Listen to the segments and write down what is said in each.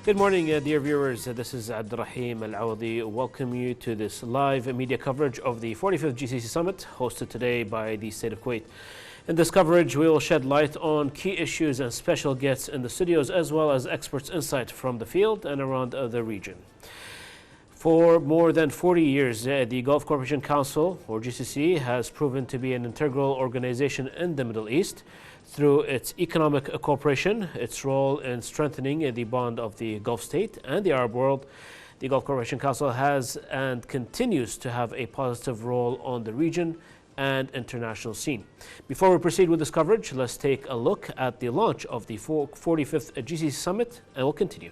Good morning, dear viewers. This is Abdurrahim Al-Awadi. Welcome you to this live media coverage of the 45th GCC Summit, hosted today by the State of Kuwait. In this coverage, we will shed light on key issues and special guests in the studios, as well as experts' insight from the field and around the region. For more than 40 years, the Gulf Cooperation Council, or GCC, has proven to be an integral organization in the Middle East through its economic cooperation, its role in strengthening the bond of the Gulf state and the Arab world. The Gulf Cooperation Council has and continues to have a positive role on the region and international scene. Before we proceed with this coverage, let's take a look at the launch of the 45th GCC Summit, and we'll continue.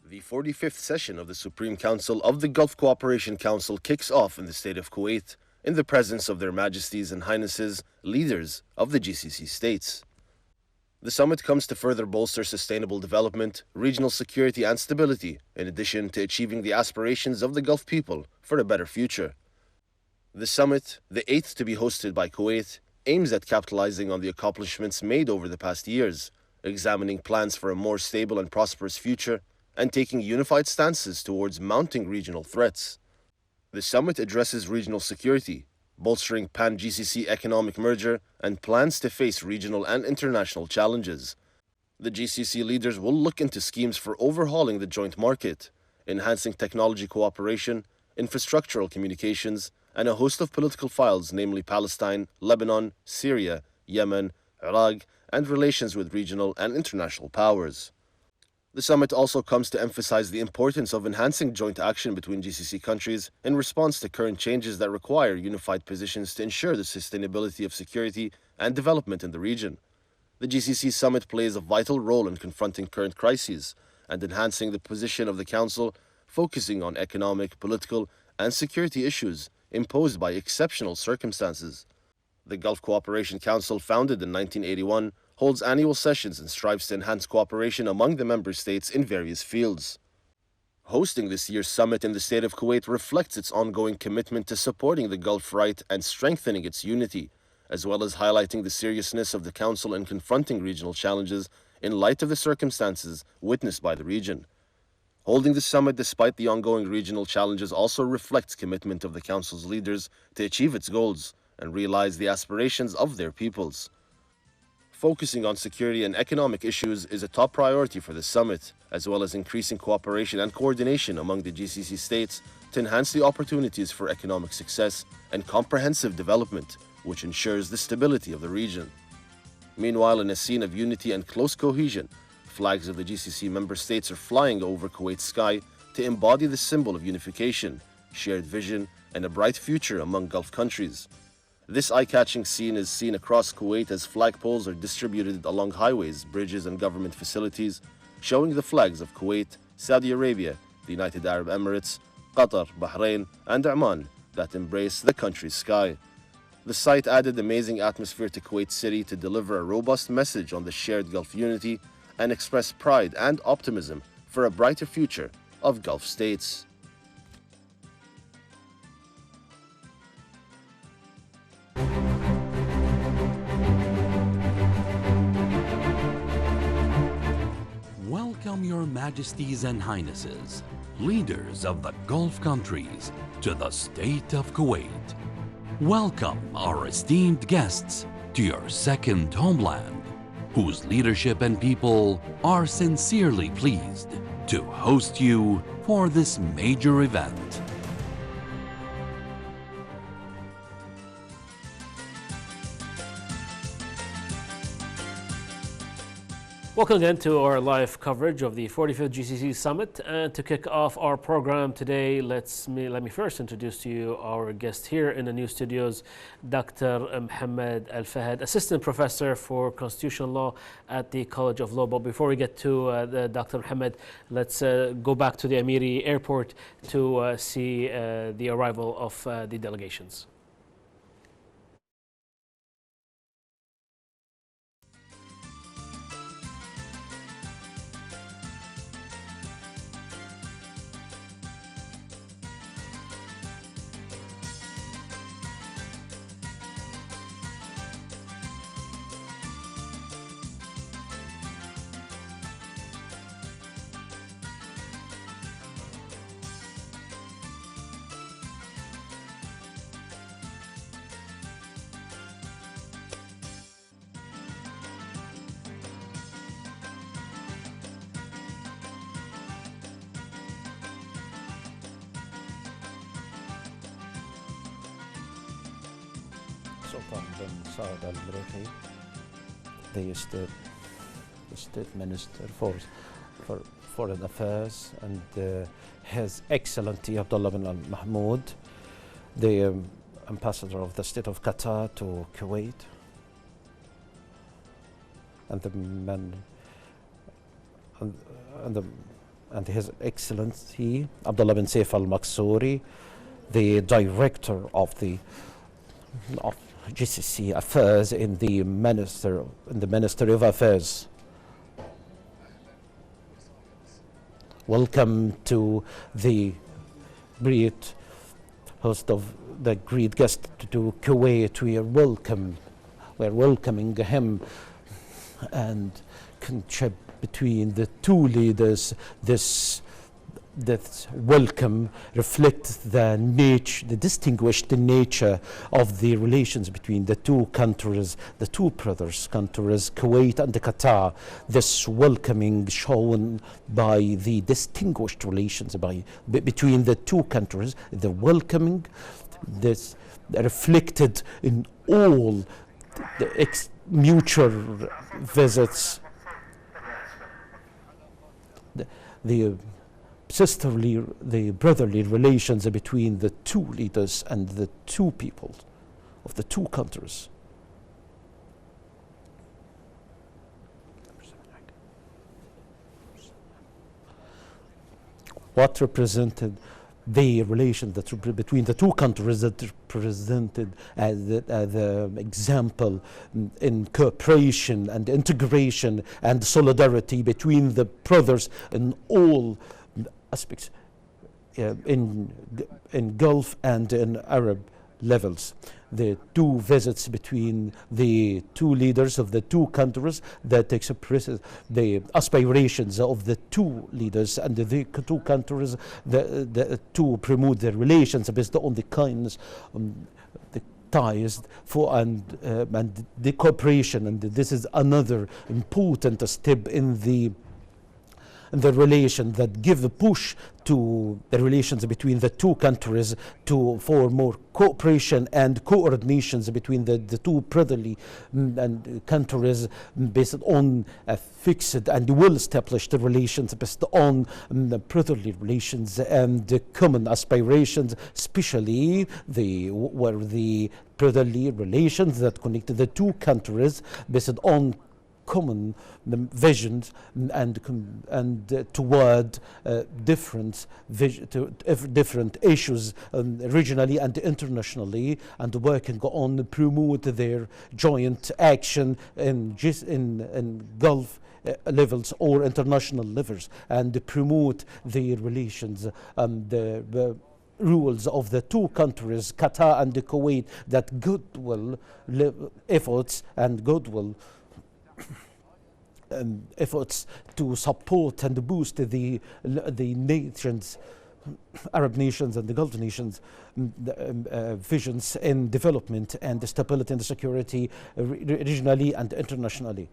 The 45th session of the Supreme Council of the Gulf Cooperation Council kicks off in the state of Kuwait in the presence of Their Majesties and Highnesses, leaders of the GCC states. The summit comes to further bolster sustainable development, regional security and stability, in addition to achieving the aspirations of the Gulf people for a better future. The summit, the 8th to be hosted by Kuwait, aims at capitalizing on the accomplishments made over the past years, examining plans for a more stable and prosperous future, and taking unified stances towards mounting regional threats. The summit addresses regional security, bolstering pan-GCC economic merger, and plans to face regional and international challenges. The GCC leaders will look into schemes for overhauling the joint market, enhancing technology cooperation, infrastructural communications, and a host of political files, namely Palestine, Lebanon, Syria, Yemen, Iraq, and relations with regional and international powers. The summit also comes to emphasize the importance of enhancing joint action between GCC countries in response to current changes that require unified positions to ensure the sustainability of security and development in the region. The GCC summit plays a vital role in confronting current crises and enhancing the position of the Council, focusing on economic, political, and security issues imposed by exceptional circumstances. The Gulf Cooperation Council, founded in 1981, holds annual sessions and strives to enhance cooperation among the member states in various fields. Hosting this year's summit in the state of Kuwait reflects its ongoing commitment to supporting the Gulf right and strengthening its unity, as well as highlighting the seriousness of the Council in confronting regional challenges in light of the circumstances witnessed by the region. Holding the summit despite the ongoing regional challenges also reflects commitment of the Council's leaders to achieve its goals and realize the aspirations of their peoples. Focusing on security and economic issues is a top priority for the summit, as well as increasing cooperation and coordination among the GCC states to enhance the opportunities for economic success and comprehensive development, which ensures the stability of the region. Meanwhile, in a scene of unity and close cohesion, flags of the GCC member states are flying over Kuwait's sky to embody the symbol of unification, shared vision, and a bright future among Gulf countries. This eye-catching scene is seen across Kuwait as flagpoles are distributed along highways, bridges, and government facilities, showing the flags of Kuwait, Saudi Arabia, the United Arab Emirates, Qatar, Bahrain, and Oman that embrace the country's sky. The sight added amazing atmosphere to Kuwait City to deliver a robust message on the shared Gulf unity and express pride and optimism for a brighter future of Gulf states. Welcome your Majesties and Highnesses, leaders of the Gulf countries, to the state of Kuwait. Welcome our esteemed guests to your second homeland, whose leadership and people are sincerely pleased to host you for this major event. Welcome again to our live coverage of the 45th GCC Summit. And to kick off our program today, let me first introduce to you our guest here in the new studios, Dr. Mohammed Al Fahad, Assistant Professor for Constitutional Law at the College of Law. But before we get to Dr. Mohammed, let's go back to the Amiri Airport to see the arrival of the delegations. Sultan bin Saad Al Briti, the state minister for foreign affairs, and His Excellency Abdullah bin Al Mahmoud, the ambassador of the state of Qatar to Kuwait, and His Excellency Abdullah bin Saif Al Maksuri, the director of GCC affairs in the Ministry of Affairs. Welcome to the great host of the great guest to Kuwait. We are welcoming him, and kinship between the two leaders. This welcome reflects the distinguished nature of the relations between the two countries, the two brothers countries, Kuwait and Qatar. This welcoming shown by the distinguished relations between the two countries, the welcoming, this reflected in all the mutual visits, the brotherly relations between the two leaders and the two people of the two countries. What represented the relation between the two countries that represented as the example in cooperation and integration and solidarity between the brothers in all aspects, in Gulf and in Arab levels. The two visits between the two leaders of the two countries that expresses the aspirations of the two leaders and the two countries to promote their relations based on the kindness, the ties and the cooperation. And this is another important step in the relation that give the push to the relations between the two countries for more cooperation and coordinations between the two brotherly and countries based on fixed and well-established relations based on brotherly relations and common aspirations, especially the brotherly relations that connect the two countries based on common visions and toward different issues regionally and internationally, and working on promote their joint action in Gulf levels or international levels, and promote their relations and the rules of the two countries, Qatar and Kuwait, that goodwill efforts and goodwill efforts to support and boost the nations, Arab nations and the Gulf nations, visions in development and stability and security regionally and internationally.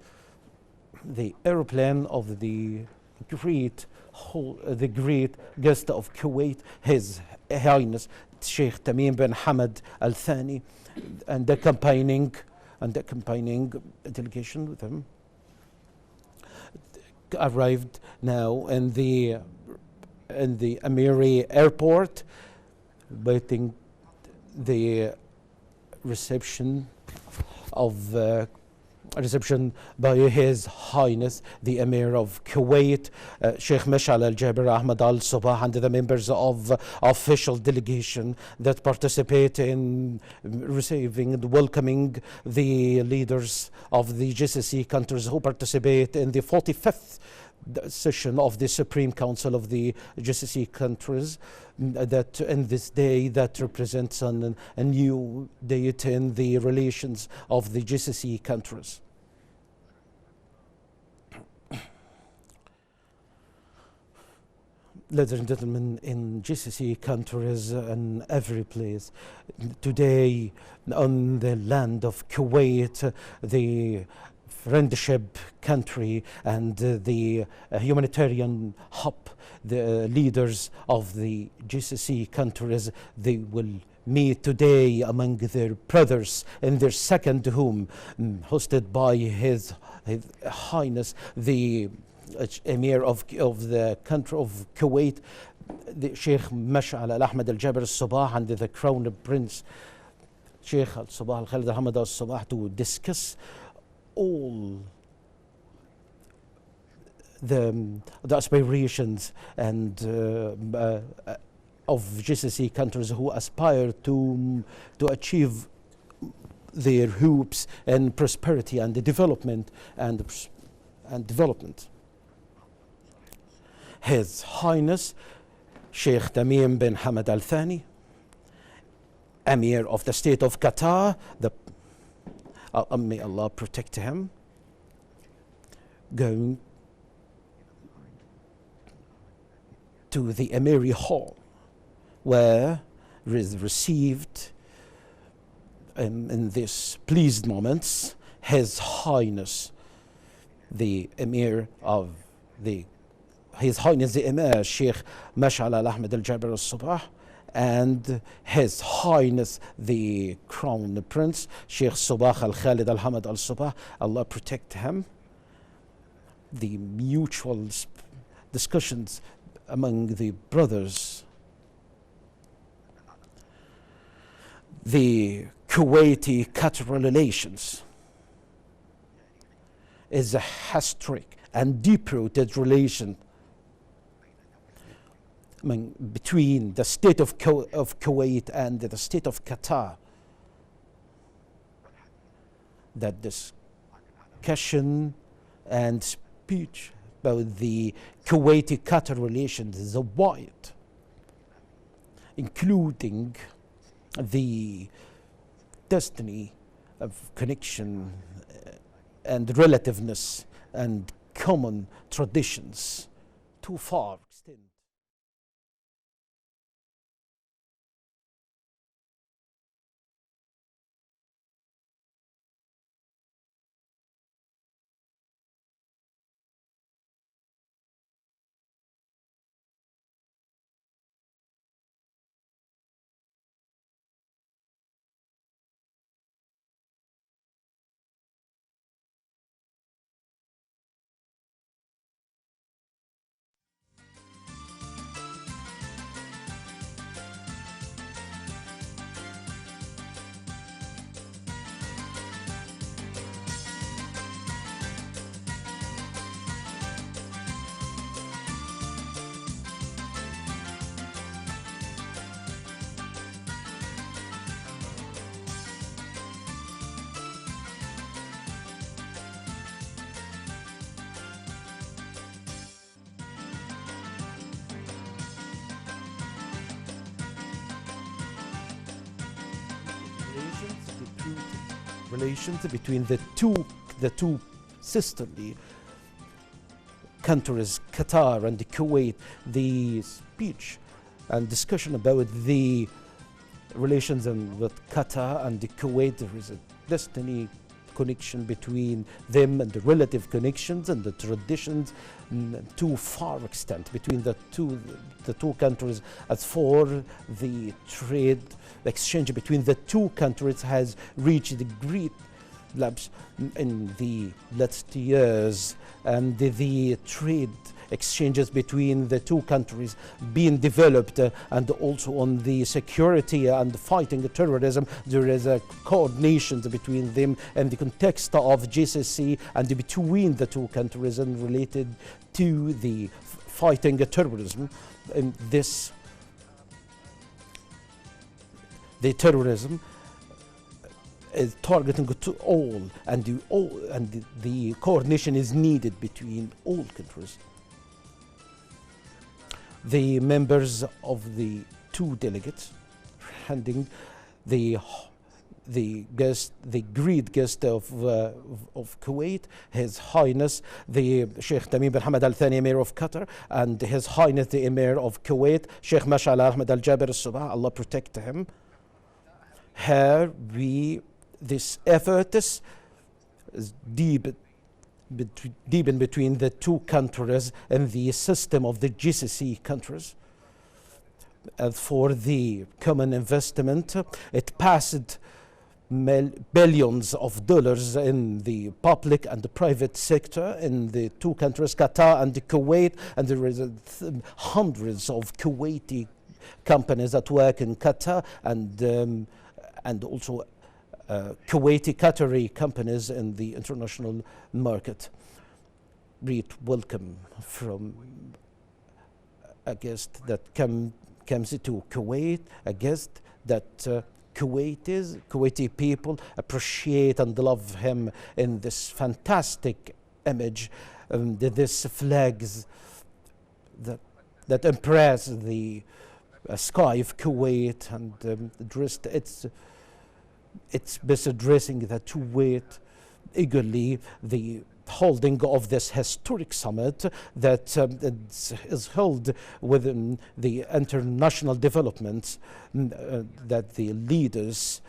The airplane of the great guest of Kuwait, His Highness Sheikh Tamim bin Hamad Al Thani, and accompanying delegation with him, arrived now in the Amiri airport, waiting the reception by His Highness the Emir of Kuwait, Sheikh Mash'al Al-Jabir Ahmad Al-Sabah, and the members of official delegation that participate in receiving and welcoming the leaders of the GCC countries who participate in the 45th session of the Supreme Council of the GCC countries, that in this day that represents a new date in the relations of the GCC countries. Ladies and gentlemen, in GCC countries and every place, today on the land of Kuwait, the friendship country and the humanitarian hub, the leaders of the GCC countries, they will meet today among their brothers in their second home, hosted by His Highness the Emir of the country of Kuwait, the Sheikh Mash'al Al-Ahmad Al-Jaber Al-Sabah, and the Crown Prince Sheikh Al-Sabah Al-Khalid Al-Hamad Al-Sabah, to discuss all the aspirations and of GCC countries who aspire to achieve their hopes and prosperity and development and development. His Highness Sheikh Tamim bin Hamad Al Thani, Emir of the State of Qatar, may Allah protect him, going to the Emiri Hall, where is received in these pleased moments His Highness the Emir of His Highness the Emir Sheikh Mash'al Al-Ahmad Al-Jaber Al-Sabah, and His Highness the Crown Prince Sheikh Sabah Al-Khalid Al-Hamad Al-Sabah, Allah protect him. The mutual discussions among the brothers, the Kuwaiti-Qatar relations is a historic and deep-rooted relation between the state of Kuwait and the state of Qatar. That discussion and speech about the Kuwaiti-Qatar relations is wide, including the destiny of connection and relativeness and common traditions to far extent. Relations between the two sisterly countries, Qatar and Kuwait. The speech and discussion about the relations with Qatar and Kuwait, there is a destiny connection between them and the relative connections and the traditions to far extent between the two countries. As for the trade exchange between the two countries has reached great levels in the last years, and the trade exchanges between the two countries being developed, and also on the security and fighting terrorism, there is a coordination between them in the context of GCC and between the two countries and related to the fighting terrorism. And the terrorism is targeting to all, and the coordination is needed between all countries. The members of the two delegates handing the great guest of Kuwait, His Highness the Sheikh Tamim bin Hamad Al Thani, Emir of Qatar, and His Highness the Emir of Kuwait, Sheikh Mash'al Ahmad Al Jaber Al Sabah, Allah protect him. Here this effort is deep in between the two countries and the system of the GCC countries. for the common investment. It passed billions of dollars in the public and the private sector in the two countries, Qatar and Kuwait, and there is hundreds of Kuwaiti companies that work in Qatar and also Kuwaiti Qatari companies in the international market. Great welcome from a guest that comes to Kuwait, a guest that Kuwaiti people appreciate and love him in this fantastic image, this flags that impress the sky of Kuwait, and dressed it's best dressing that to wait eagerly the holding of this historic summit that is held within the international developments that the leaders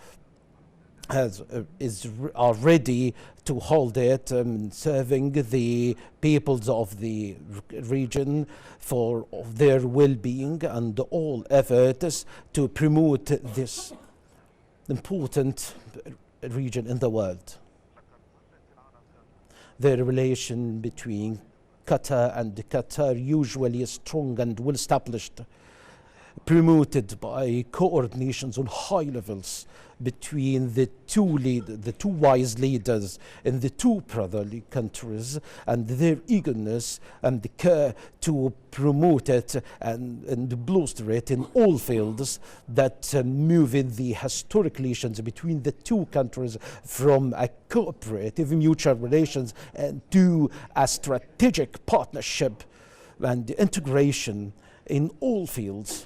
are ready to hold it, serving the peoples of the region for their well-being and all efforts to promote this important region in the world. The relation between Qatar and Qatar usually is strong and well established, promoted by coordinations on high levels between the two wise leaders in the two brotherly countries, and their eagerness and the care to promote it and bolster it in all fields that move in the historic relations between the two countries from a cooperative mutual relations to a strategic partnership and integration in all fields.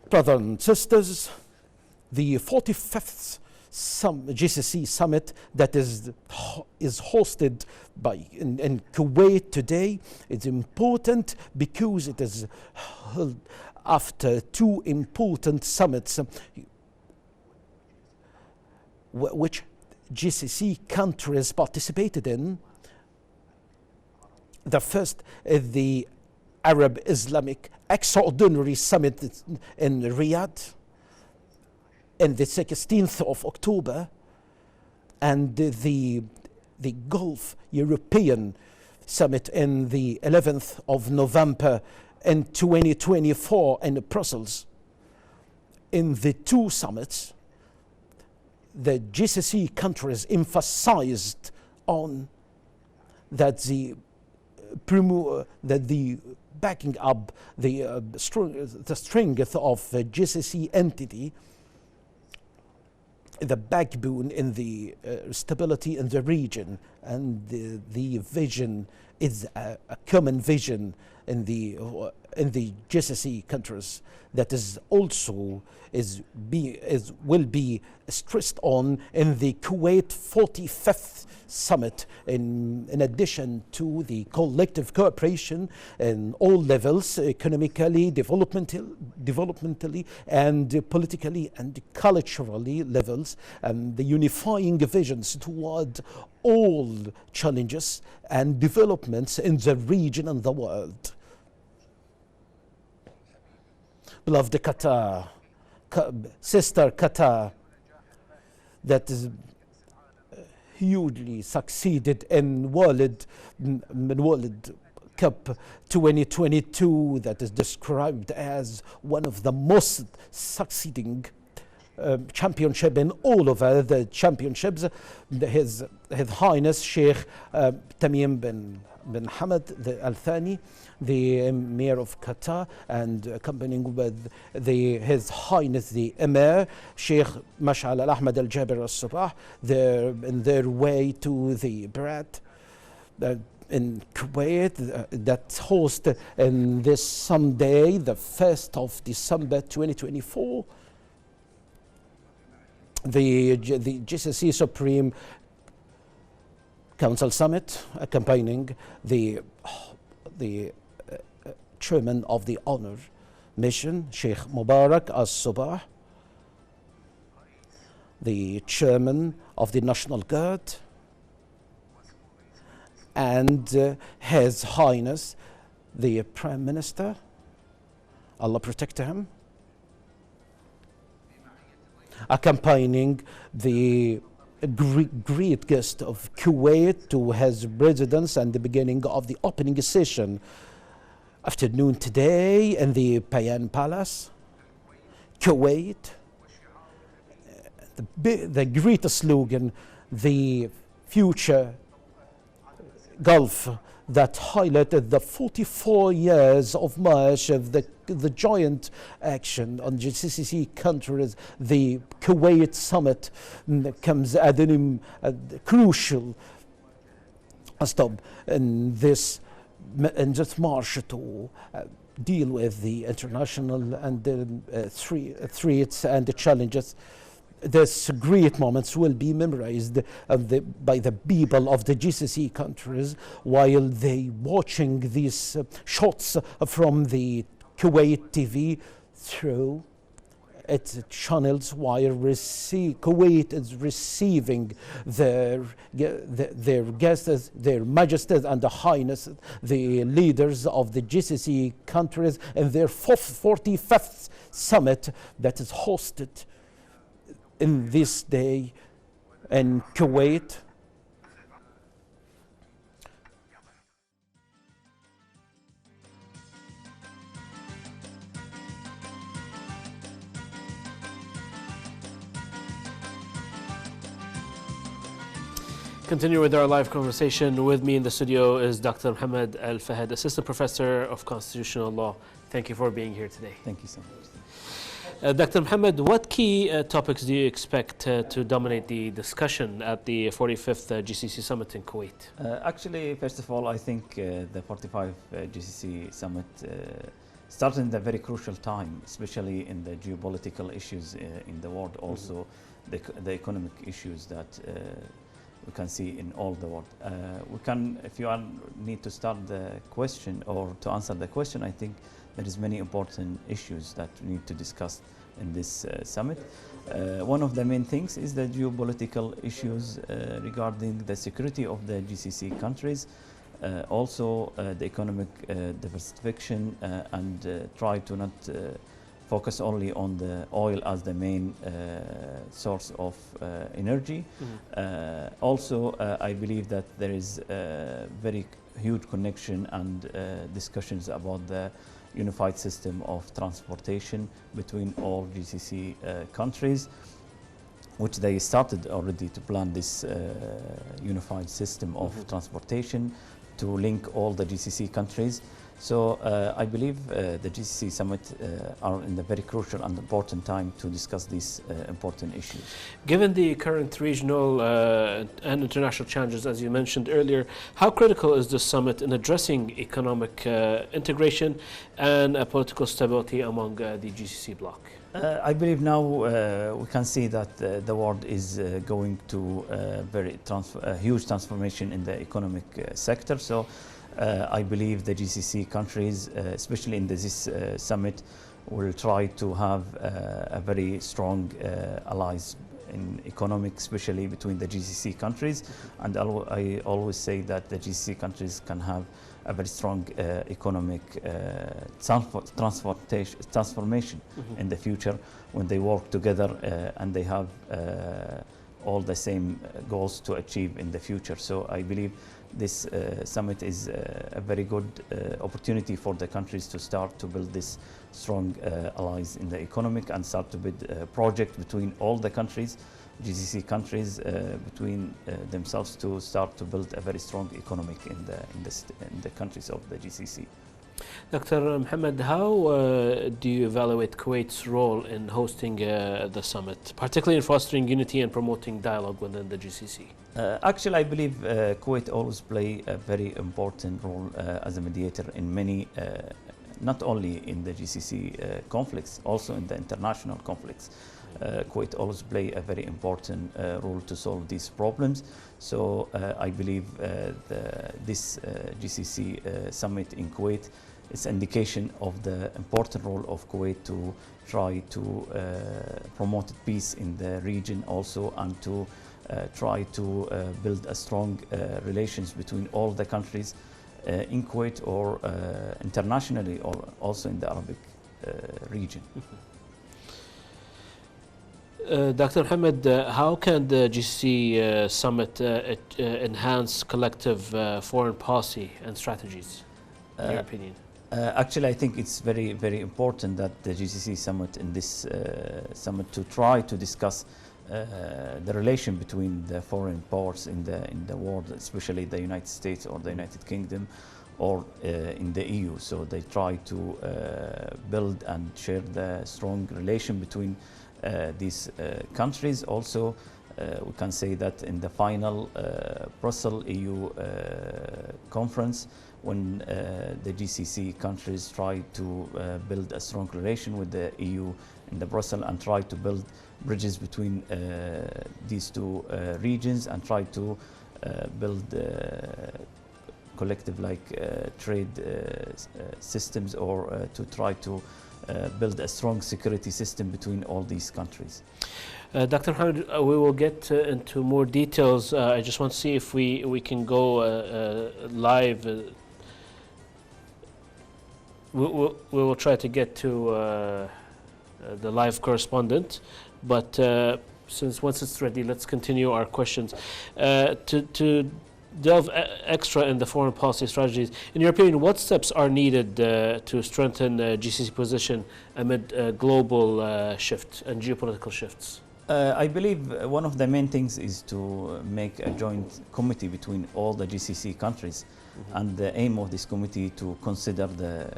Brothers and sisters, the 45th GCC summit that is hosted in Kuwait today is important because it is held after two important summits which GCC countries participated in. The first is the Arab Islamic Extraordinary Summit in Riyadh on the 16th of October, and the Gulf European Summit in the 11th of November in 2024 in Brussels. In the two summits, the GCC countries emphasized on that the backing up the strength of the GCC entity, the backbone in the stability in the region, and the vision is a common vision in the GCC countries that is also will be stressed on in the Kuwait 45th summit, in addition to the collective cooperation in all levels, economically, developmentally, and politically and culturally levels, the unifying visions toward all challenges and developments in the region and the world. Beloved Qatar, sister Qatar, that is hugely succeeded in World Cup 2022, that is described as one of the most succeeding championship in all of the championships. His Highness Sheikh Tamim bin Hamad Al Thani, the Emir of Qatar, and accompanying with His Highness the Emir Sheikh Mash'al Al Ahmad Al Jabir Al Sabah, in their way to the Brat in Kuwait, that host in this Sunday, the 1st of December 2024. The GCC Supreme Council Summit, accompanying the Chairman of the Honor Mission, Sheikh Mubarak Al-Sabah, the Chairman of the National Guard, and His Highness the Prime Minister, Allah protect him, accompanying the great guest of Kuwait to his residence and the beginning of the opening session afternoon today in the Payan Palace, Kuwait. The greatest slogan, the future Gulf, that highlighted the 44 years of march of the joint action on GCC countries. The Kuwait summit comes at a crucial stop in this march to deal with the international and threats and the challenges. These great moments will be memorized by the people of the GCC countries while they watching these shots from the Kuwait TV through its channels, while Kuwait is receiving their guests, their majesties and the highness, the leaders of the GCC countries, and their 45th summit that is hosted in this day in Kuwait. Continue with our live conversation. With me in the studio is Dr. Mohammed Al Fahad, Assistant Professor of Constitutional Law. Thank you for being here today. Thank you so much. Dr. Mohammed, what key topics do you expect to dominate the discussion at the 45th GCC Summit in Kuwait? Actually, first of all, I think the 45 GCC Summit started in a very crucial time, especially in the geopolitical issues in the world, also the economic issues that we can see in all the world. We can, if you need to start the question or to answer the question, I think there is many important issues that we need to discuss in this summit. One of the main things is the geopolitical issues regarding the security of the GCC countries, also the economic diversification, and try to not focus only on the oil as the main source of energy. Also, I believe that there is a very huge connection and discussions about the unified system of transportation between all GCC countries, which they started already to plan this unified system of transportation to link all the GCC countries. So I believe the GCC summit are in a very crucial and important time to discuss these important issues. Given the current regional and international challenges, as you mentioned earlier, how critical is this summit in addressing economic integration and political stability among the GCC bloc? I believe now we can see that the world is going to a huge transformation in the economic sector. So I believe the GCC countries, especially in this summit, will try to have a very strong allies in economic, especially between the GCC countries. And I always say that the GCC countries can have a very strong economic transformation in the future when they work together and they have all the same goals to achieve in the future. So I believe this summit is a very good opportunity for the countries to start to build this strong allies in the economic and start to build a project between all the countries, GCC countries, between themselves to start to build a very strong economic in the countries of the GCC. Dr. Mohammed, how do you evaluate Kuwait's role in hosting the summit, particularly in fostering unity and promoting dialogue within the GCC? Actually, I believe Kuwait always play a very important role as a mediator in many, not only in the GCC conflicts, also in the international conflicts. Kuwait always play a very important role to solve these problems. So I believe this GCC summit in Kuwait is an indication of the important role of Kuwait to try to promote peace in the region also, and to try to build a strong relations between all the countries in Kuwait or internationally, or also in the Arabic region. Dr. Mohammed, how can the GCC summit enhance collective foreign policy and strategies, in your opinion? Actually, I think it's very, very important that the GCC summit in this summit to try to discuss the relation between the foreign powers in the world, especially the United States or the United Kingdom, or in the EU. So they try to build and share the strong relation between these countries. Also, we can say that in the final Brussels EU conference, when the GCC countries try to build a strong relation with the EU in the Brussels and try to build bridges between these two regions and try to build collective trade systems, or to try to build a strong security system between all these countries. Dr. Mohammed, we will get into more details. I just want to see if we can go live. We will try to get to the live correspondent, but since once it's ready, let's continue our questions. To delve extra in the foreign policy strategies, in your opinion, what steps are needed to strengthen GCC position amid global shifts and geopolitical shifts? I believe one of the main things is to make a joint committee between all the GCC countries, and the aim of this committee to consider the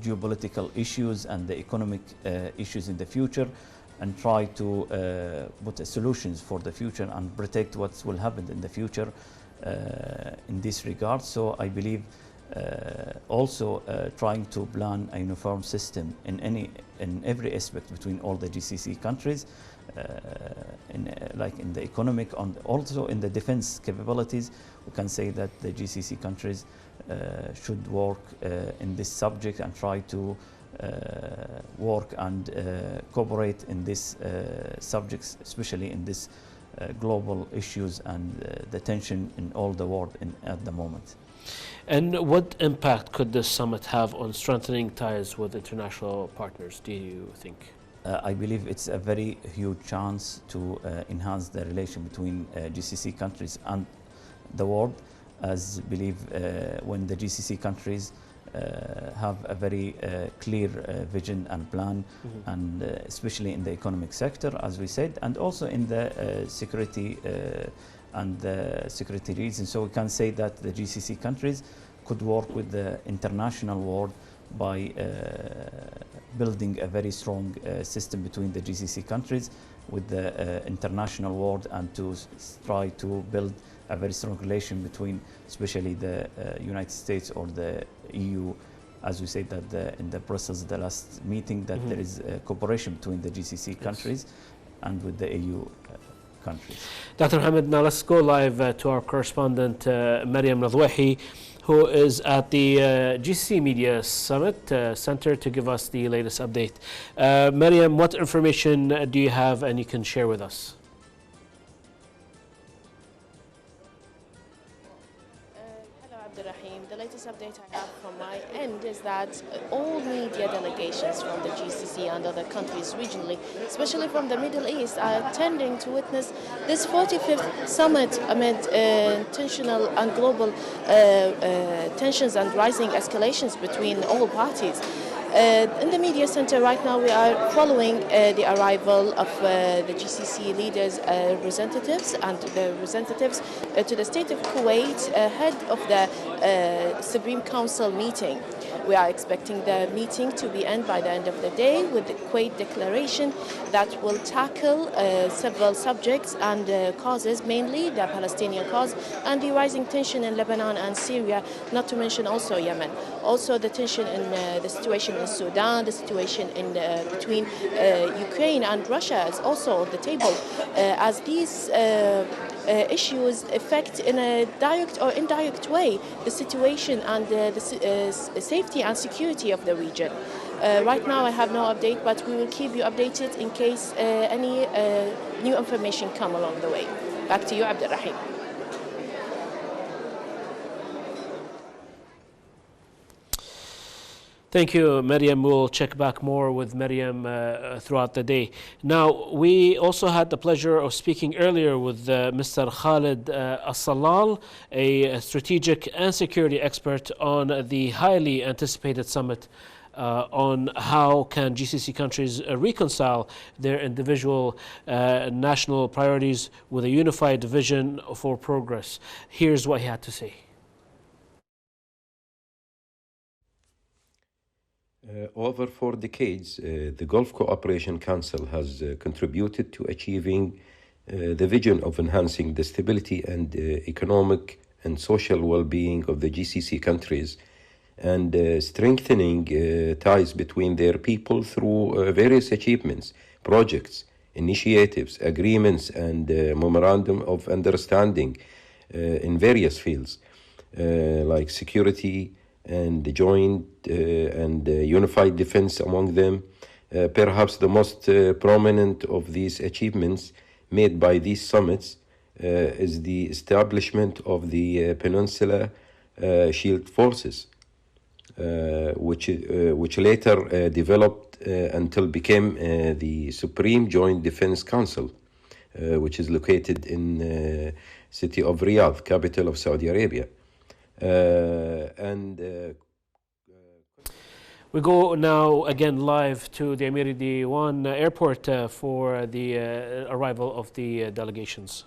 geopolitical issues and the economic issues in the future, and try to put solutions for the future and predict what will happen in the future in this regard. So I believe also trying to plan a uniform system in every aspect between all the GCC countries, like in the economic, and also in the defense capabilities. We can say that the GCC countries should work in this subject and try to work and cooperate in these subjects, especially in this global issues and the tension in all the world at the moment. And what impact could this summit have on strengthening ties with international partners, do you think? I believe it's a very huge chance to enhance the relation between GCC countries and the world, as I believe when the GCC countries have a very clear vision and plan, and especially in the economic sector, as we said, and also in the security and the security reasons. So we can say that the GCC countries could work with the international world by building a very strong system between the GCC countries with the international world, and to try to build a very strong relation between especially the United States or the EU. As we said that in the Brussels, the last meeting, that there is cooperation between the GCC countries and with the EU countries. Dr. Mohammed, now let's go live to our correspondent Mariam Nadwahi, who is at the GCC Media Summit Center to give us the latest update. Mariam, what information do you have and you can share with us? Hello, Abdurrahim. The latest update I have from my end is that all media delegations from the GCC and other countries regionally, especially from the Middle East, are attending to witness this 45th summit amid tensional and global tensions and rising escalations between all parties. In the media center right now, we are following the arrival of the GCC leaders, representatives, and the representatives to the state of Kuwait ahead of the Supreme Council meeting. We are expecting the meeting to be end by the end of the day with the Kuwait declaration that will tackle several subjects and causes, mainly the Palestinian cause and the rising tension in Lebanon and Syria, not to mention also Yemen. Also the tension in the situation in Sudan, the situation in between Ukraine and Russia is also on the table, as these issues affect in a direct or indirect way the situation and the safety and security of the region. Right now I have no update, but we will keep you updated in case any new information come along the way. Back to you, Abdurrahim. Thank you, Maryam. We'll check back more with Maryam throughout the day. Now, we also had the pleasure of speaking earlier with Mr. Khalid As-Salal, a strategic and security expert on the highly anticipated summit on how can GCC countries reconcile their individual national priorities with a unified vision for progress. Here's what he had to say. Over 4 decades, the Gulf Cooperation Council has contributed to achieving the vision of enhancing the stability and economic and social well-being of the GCC countries and strengthening ties between their people through various achievements, projects, initiatives, agreements, and memorandum of understanding in various fields like security and the joint and unified defense among them. Perhaps the most prominent of these achievements made by these summits is the establishment of the Peninsula Shield Forces, which later developed until became the Supreme Joint Defense Council, which is located in city of Riyadh, capital of Saudi Arabia. We go now again live to the Amiri Diwan airport for the arrival of the delegations.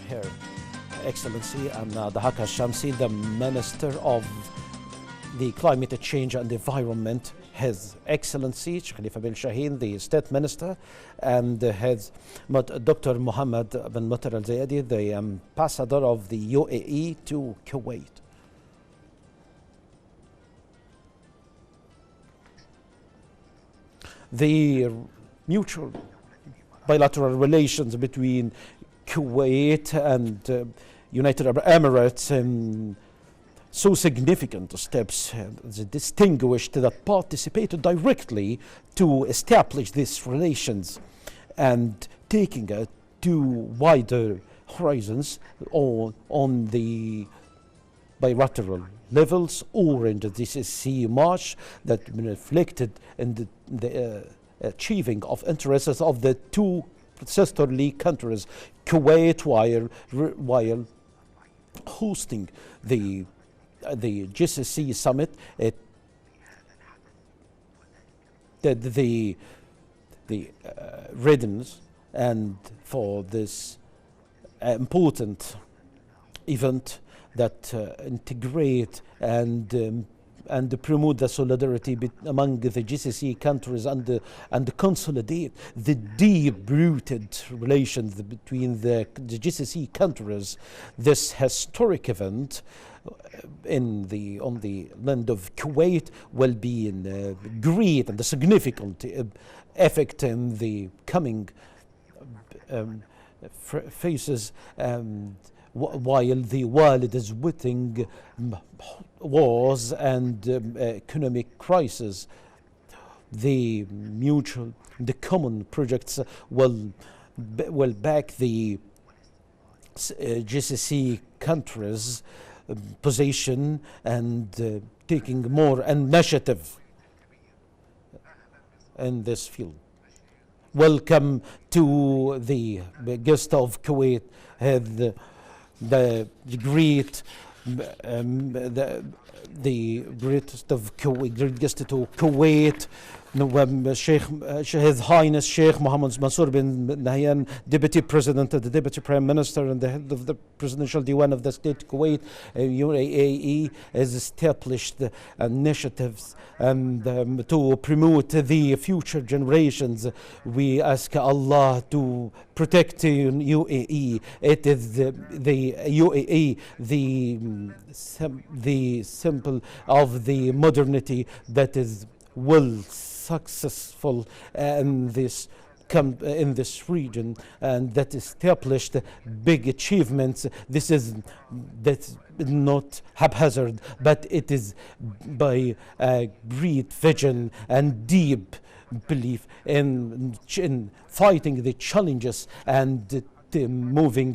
Her Excellency and Dahaka Shamsi, the Minister of the Climate Change and Environment, His Excellency Sheikh Khalifa bin Shaheen, the State Minister, and Dr. Mohammed bin Mutar Al Zayedi, the Ambassador of the UAE to Kuwait. The mutual bilateral relations between Kuwait and United Arab Emirates so significant steps distinguished that participated directly to establish these relations and taking it to wider horizons on the bilateral levels or in the GCC March that reflected in the achieving of interests of the two sisterly countries, Kuwait, while hosting the GCC summit. It did the readiness and for this important event that integrate and promote the solidarity among the GCC countries and consolidate the deep-rooted relations between the GCC countries. This historic event on the land of Kuwait will be in great and significant effect in the coming phases. While the world is witnessing wars and economic crisis, the common projects will back the GCC countries' position and taking more initiative in this field. Welcome to the guest of Kuwait, the great the greatest of Kuwait, great guest to Kuwait, His Highness Sheikh Mohammed Mansour bin Nahyan, Deputy President, the Deputy Prime Minister, and the head of the Presidential Diwan of the State Kuwait, UAE, has established initiatives to promote the future generations. We ask Allah to protect UAE. It is the UAE, the symbol of the modernity that is well successful in this region, and that established big achievements. This is that's not haphazard, but it is by great vision and deep belief in fighting the challenges and moving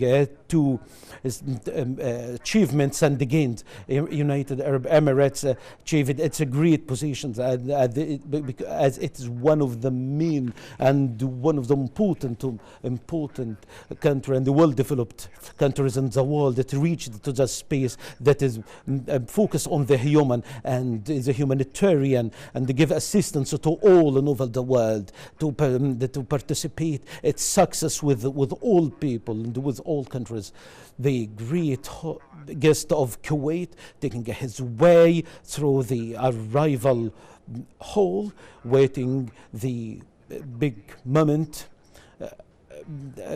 to achievements and the gains. United Arab Emirates achieved its great positions as it is one of the main and one of the important country and the well-developed countries in the world that reached to the space that is focused on the human and is a humanitarian and to give assistance to all over the world to participate its success with all people and with all countries. The great guest of Kuwait taking his way through the arrival hall, waiting the big moment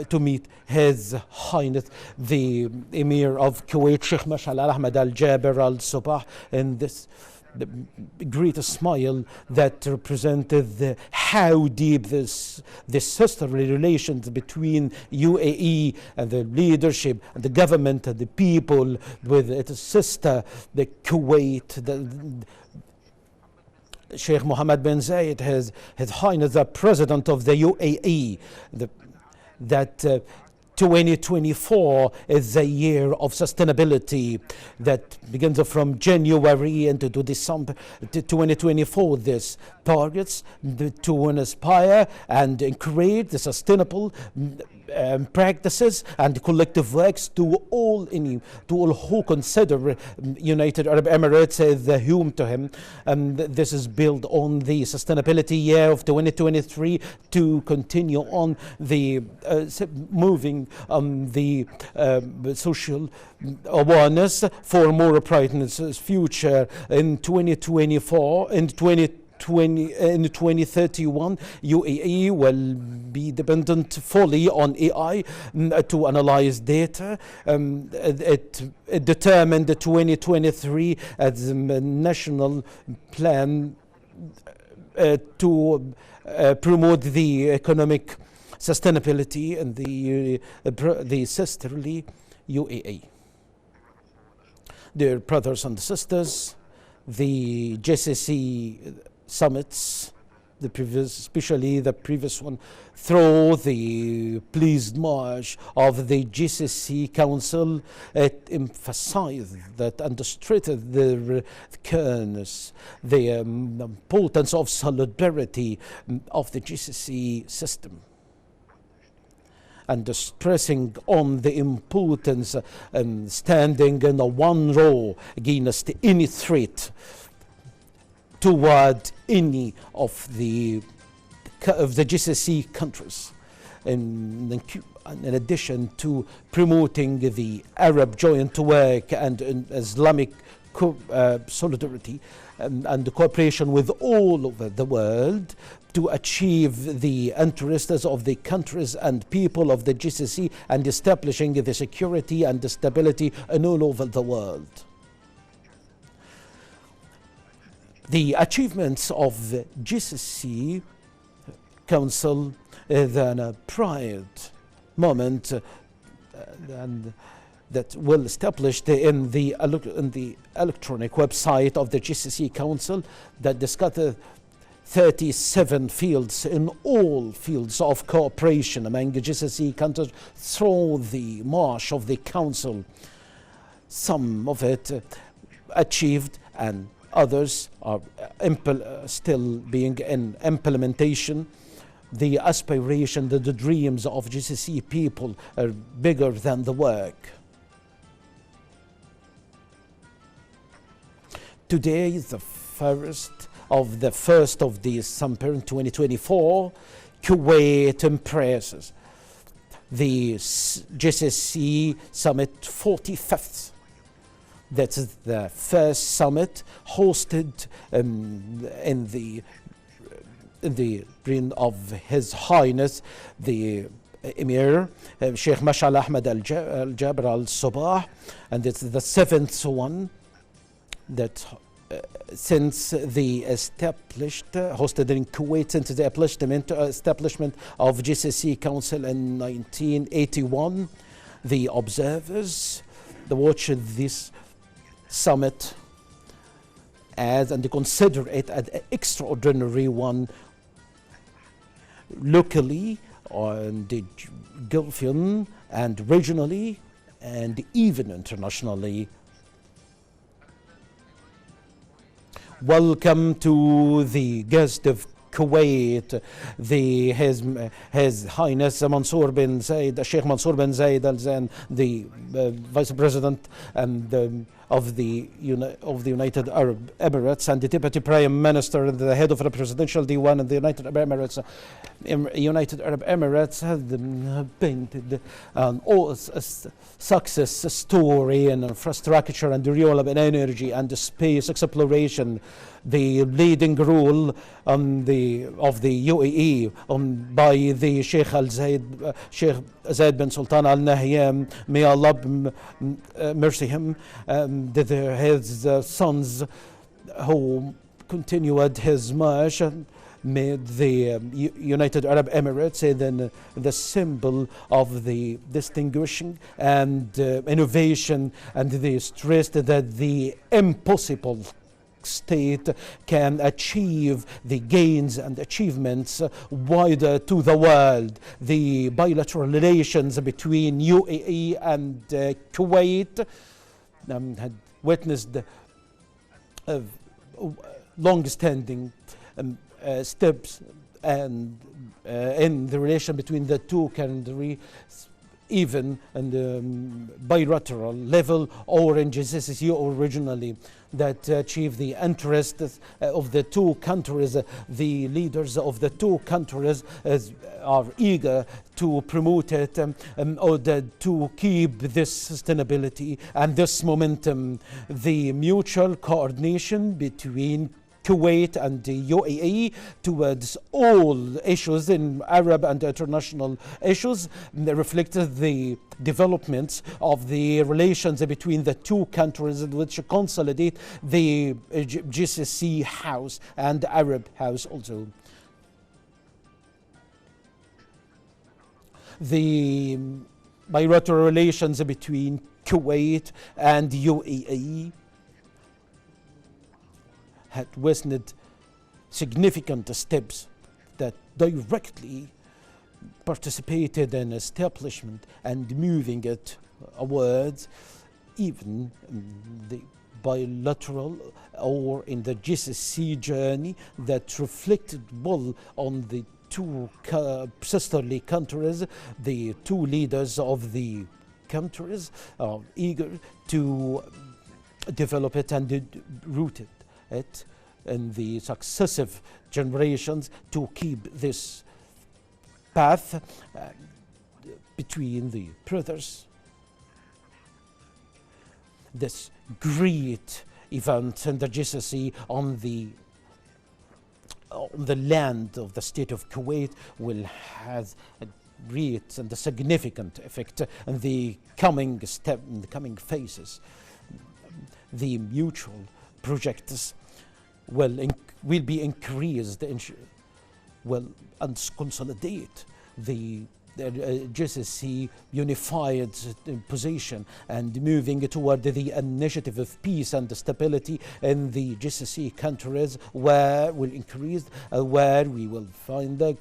to meet His Highness the Emir of Kuwait, Sheikh Mashal Al Ahmed Al Jaber Al Sabah, and this the greatest smile that represented how deep this sisterly relations between UAE and the leadership and the government and the people with its sister, the Kuwait. Sheikh Mohammed bin Zayed, His Highness the President of the UAE, that 2024 is the year of sustainability that begins from January into December 2024. This targets to inspire and encourage the sustainable practices and collective works to all who consider United Arab Emirates as the home to him. This is built on the sustainability year of 2023 to continue on the moving the social awareness for more bright future in 2024 and 2031. UAE will be dependent fully on AI to analyze data. It determined the 2023 as a national plan to promote the economic sustainability and the sisterly UAE. Dear brothers and sisters, the GCC summits, especially the previous one, through the pleased march of the GCC Council, it emphasized that and stressed the careness, the importance of solidarity of the GCC system, and stressing on the importance standing in a one row against any threat toward any of the GCC countries. In addition to promoting the Arab joint work and Islamic solidarity and cooperation with all over the world to achieve the interests of the countries and people of the GCC and establishing the security and the stability in all over the world. The achievements of the GCC Council is a pride moment and that will established in the electronic website of the GCC Council that discusses 37 fields in all fields of cooperation among the GCC countries through the march of the Council. Some of it achieved and others are still being in implementation. The aspiration, the dreams of GCC people are bigger than the work. Today is the first of the first of these summer in 2024, Kuwait embraces the GCC Summit 45th. That is the first summit hosted in the reign of His Highness the Emir Sheikh Mash'al Ahmed Al-Jaber Al-Sabah, and it's the seventh one that since the hosted in Kuwait since the establishment of GCC Council in 1981. The observers watch this summit as and consider it an extraordinary one locally on the Gulfian and regionally and even internationally. Welcome to the guest of Kuwait, His Highness Mansour bin Zayed, Sheikh Mansour bin Zayed Al Zain, the Vice President and of the United Arab Emirates, and the Deputy Prime Minister and the head of the Presidential Diwan in the United Arab Emirates. United Arab Emirates have painted a success story in infrastructure and renewable energy and space exploration. The leading role of the UAE by the Sheikh Sheikh Zayed bin Sultan Al Nahyan, may Allah mercy him, his sons who continued his march made the United Arab Emirates then the symbol of the distinguishing and innovation, and they stressed that the impossible state can achieve the gains and achievements wider to the world. The bilateral relations between UAE and Kuwait had witnessed long-standing steps and in the relation between the two countries, even on the bilateral level or in GCC originally, that achieve the interests of the two countries. The leaders of the two countries are eager to promote it in order to keep this sustainability and this momentum. The mutual coordination between Kuwait and the UAE towards all issues in Arab and international issues reflected the developments of the relations between the two countries, which consolidate the GCC house and Arab house also. The bilateral relations between Kuwait and UAE had witnessed significant steps that directly participated in establishment and moving it towards even the bilateral or in the GCC journey that reflected well on the two sisterly countries. The two leaders of the countries are eager to develop it and root it in the successive generations to keep this path between the brothers. This great event in the GCC on the land of the state of Kuwait will have a great and a significant effect in the coming step, in the coming phases. The mutual projects will be increased and consolidate the GCC unified position and moving toward the initiative of peace and stability in the GCC countries, where will increase, where we will find the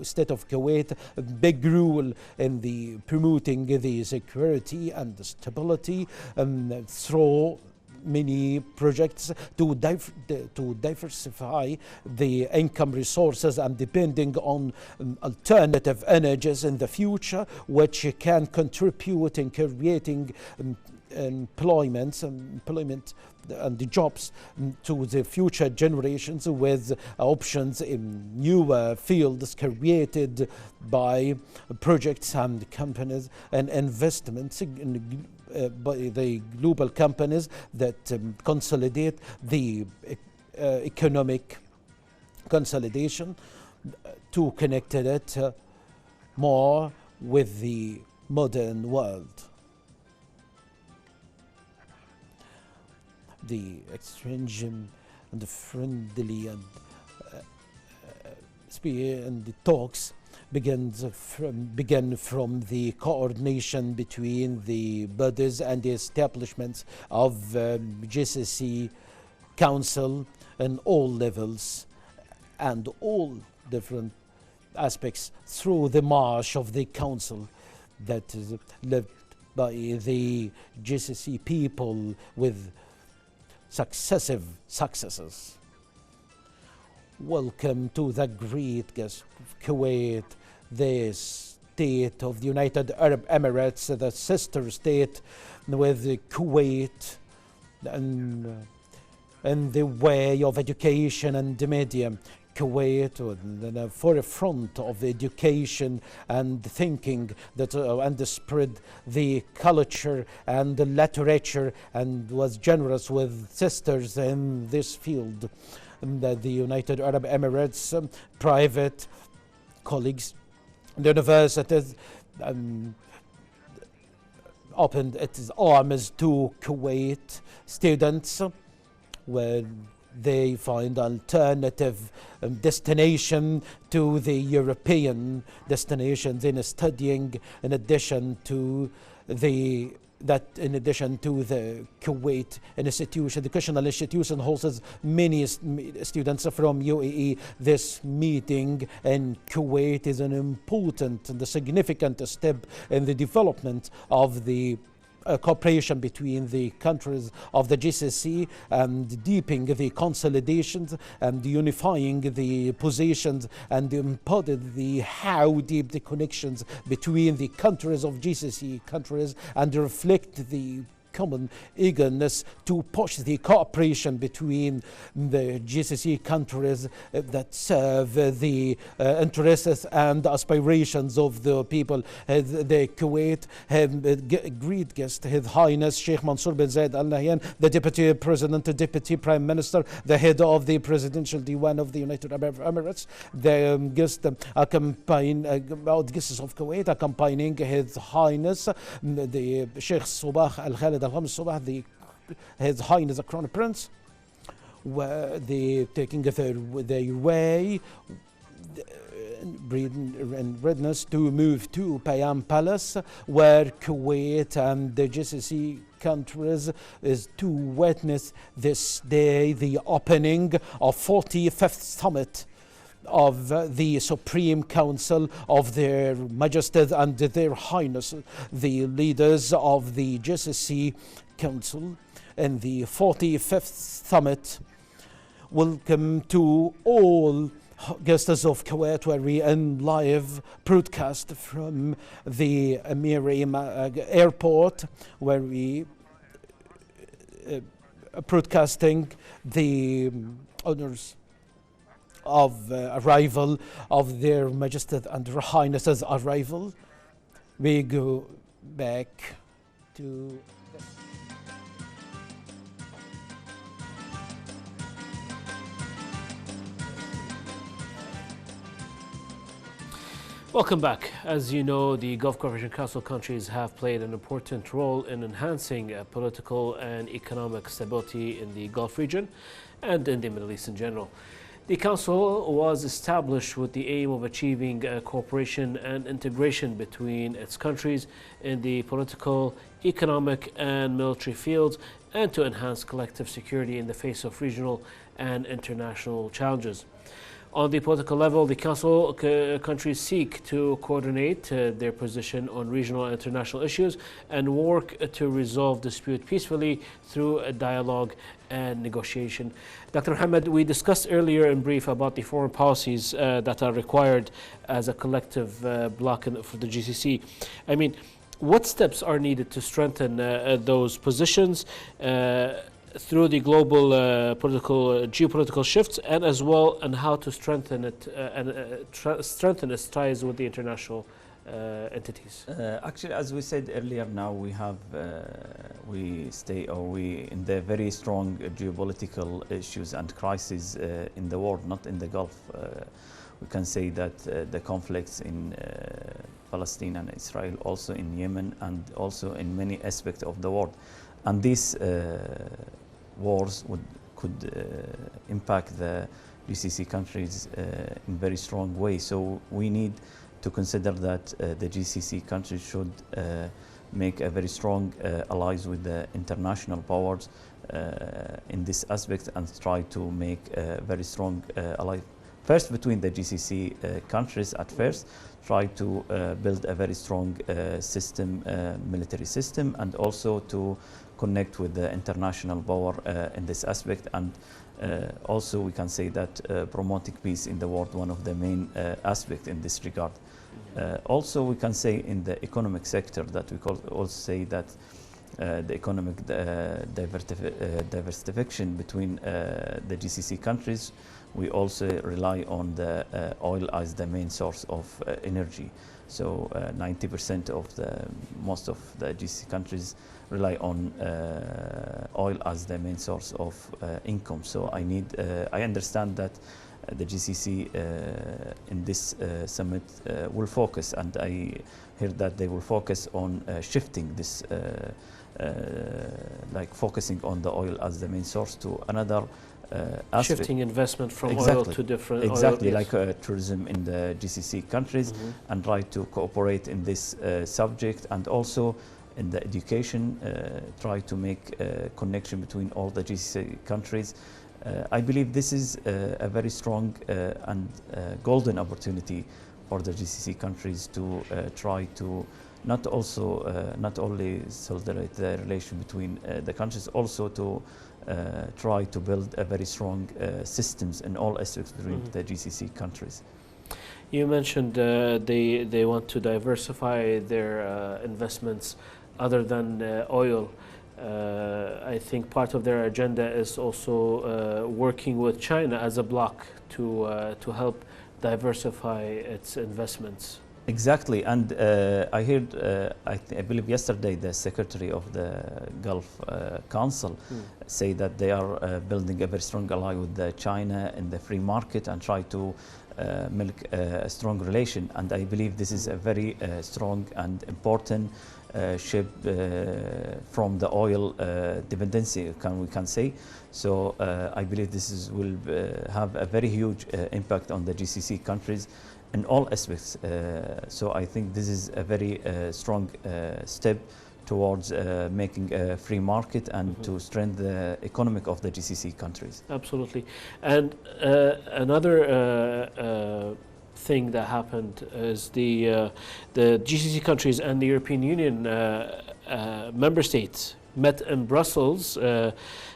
state of Kuwait a big role in the promoting the security and the stability through many projects to diversify the income resources and depending on alternative energies in the future, which can contribute in creating employment and the jobs to the future generations with options in new fields created by projects and companies and investments by the global companies that consolidate the economic consolidation to connect it more with the modern world. The exchange and the friendly and the talks began from the coordination between the bodies and the establishments of GCC Council and all levels and all different aspects through the march of the council that is led by the GCC people with successive successes. Welcome to the great guest of Kuwait, the state of the United Arab Emirates, the sister state with Kuwait, and the way of education and the media. Kuwait on the forefront of education and thinking that and spread the culture and the literature and was generous with sisters in this field. And the United Arab Emirates private colleagues, the universities opened its arms to Kuwait students where they find alternative destination to the European destinations in studying in addition to the Kuwait institution. The educational institution hosts many students from UAE. This meeting in Kuwait is an important and a significant step in the development of the cooperation between the countries of the GCC and deepening the consolidations and unifying the positions and embodied the how deep the connections between the countries of GCC countries and reflect the common eagerness to push the cooperation between the GCC countries that serve the interests and aspirations of the people. The Kuwait have great guest, His Highness Sheikh Mansour bin Zayed Al Nahyan, the Deputy President, the Deputy Prime Minister, the head of the Presidential Diwan of the United Arab Emirates, the guest guests of Kuwait accompanying His Highness the Sheikh Sabah Al Khalid Al Khams Sabah, His Highness the Crown Prince, where they taking their way in readiness to move to Payam Palace, where Kuwait and the GCC countries is to witness this day the opening of 45th summit of the Supreme Council of Their Majesties and Their Highness, the leaders of the GCC Council and the 45th Summit. Welcome to all guests of Kuwait, where we in live broadcast from the Amir Airport, where we broadcasting the honors of arrival of Their Majesty and Their Highnesses' arrival. We go back to Welcome back. As you know, the Gulf Cooperation Council countries have played an important role in enhancing political and economic stability in the Gulf region and in the Middle East in general. The Council was established with the aim of achieving cooperation and integration between its countries in the political, economic, and military fields, and to enhance collective security in the face of regional and international challenges. On the political level, the Council countries seek to coordinate their position on regional and international issues and work to resolve dispute peacefully through a dialogue and negotiation. Dr. Mohammed, we discussed earlier in brief about the foreign policies that are required as a collective bloc for the GCC. I mean, what steps are needed to strengthen those positions through the global geopolitical shifts, and as well, and how to strengthen it strengthen its ties with the international entities? Actually, as we said earlier, now we have we in the very strong geopolitical issues and crises in the world, not in the Gulf. We can say that the conflicts in Palestine and Israel, also in Yemen, and also in many aspects of the world, and these wars could impact the GCC countries in very strong way. So we need to consider that the GCC countries should make a very strong allies with the international powers in this aspect, and try to make a very strong ally first between the GCC countries at first, try to build a very strong system, military system, and also to connect with the international power in this aspect. And also we can say that promoting peace in the world, one of the main aspects in this regard. Also we can say in the economic sector that we also say that the economic diversification between the GCC countries, we also rely on the oil as the main source of energy. So 90% of most of the GCC countries rely on oil as the main source of income. So I understand that the GCC in this summit will focus, and I hear that they will focus on shifting this, like focusing on the oil as the main source to another aspect. Shifting investment from exactly. oil to different exactly oil, yes. Like tourism in the GCC countries, and try to cooperate in this subject, and also in the education, try to make a connection between all the GCC countries. I believe this is a very strong and golden opportunity for the GCC countries to try to not only solidify the relation between the countries, also to try to build a very strong systems in all aspects between the GCC countries. You mentioned they want to diversify their investments other than oil. I think part of their agenda is also working with China as a bloc to help diversify its investments. Exactly, and I heard, I believe yesterday, the Secretary of the Gulf Council say that they are building a very strong ally with China in the free market, and try to make a strong relation. And I believe this is a very strong and important shift from the oil dependency, we can say. So I believe this will have a very huge impact on the GCC countries in all aspects. So I think this is a very strong step towards making a free market and to strengthen the economic of the GCC countries. Absolutely. And another thing that happened is the GCC countries and the European Union member states met in Brussels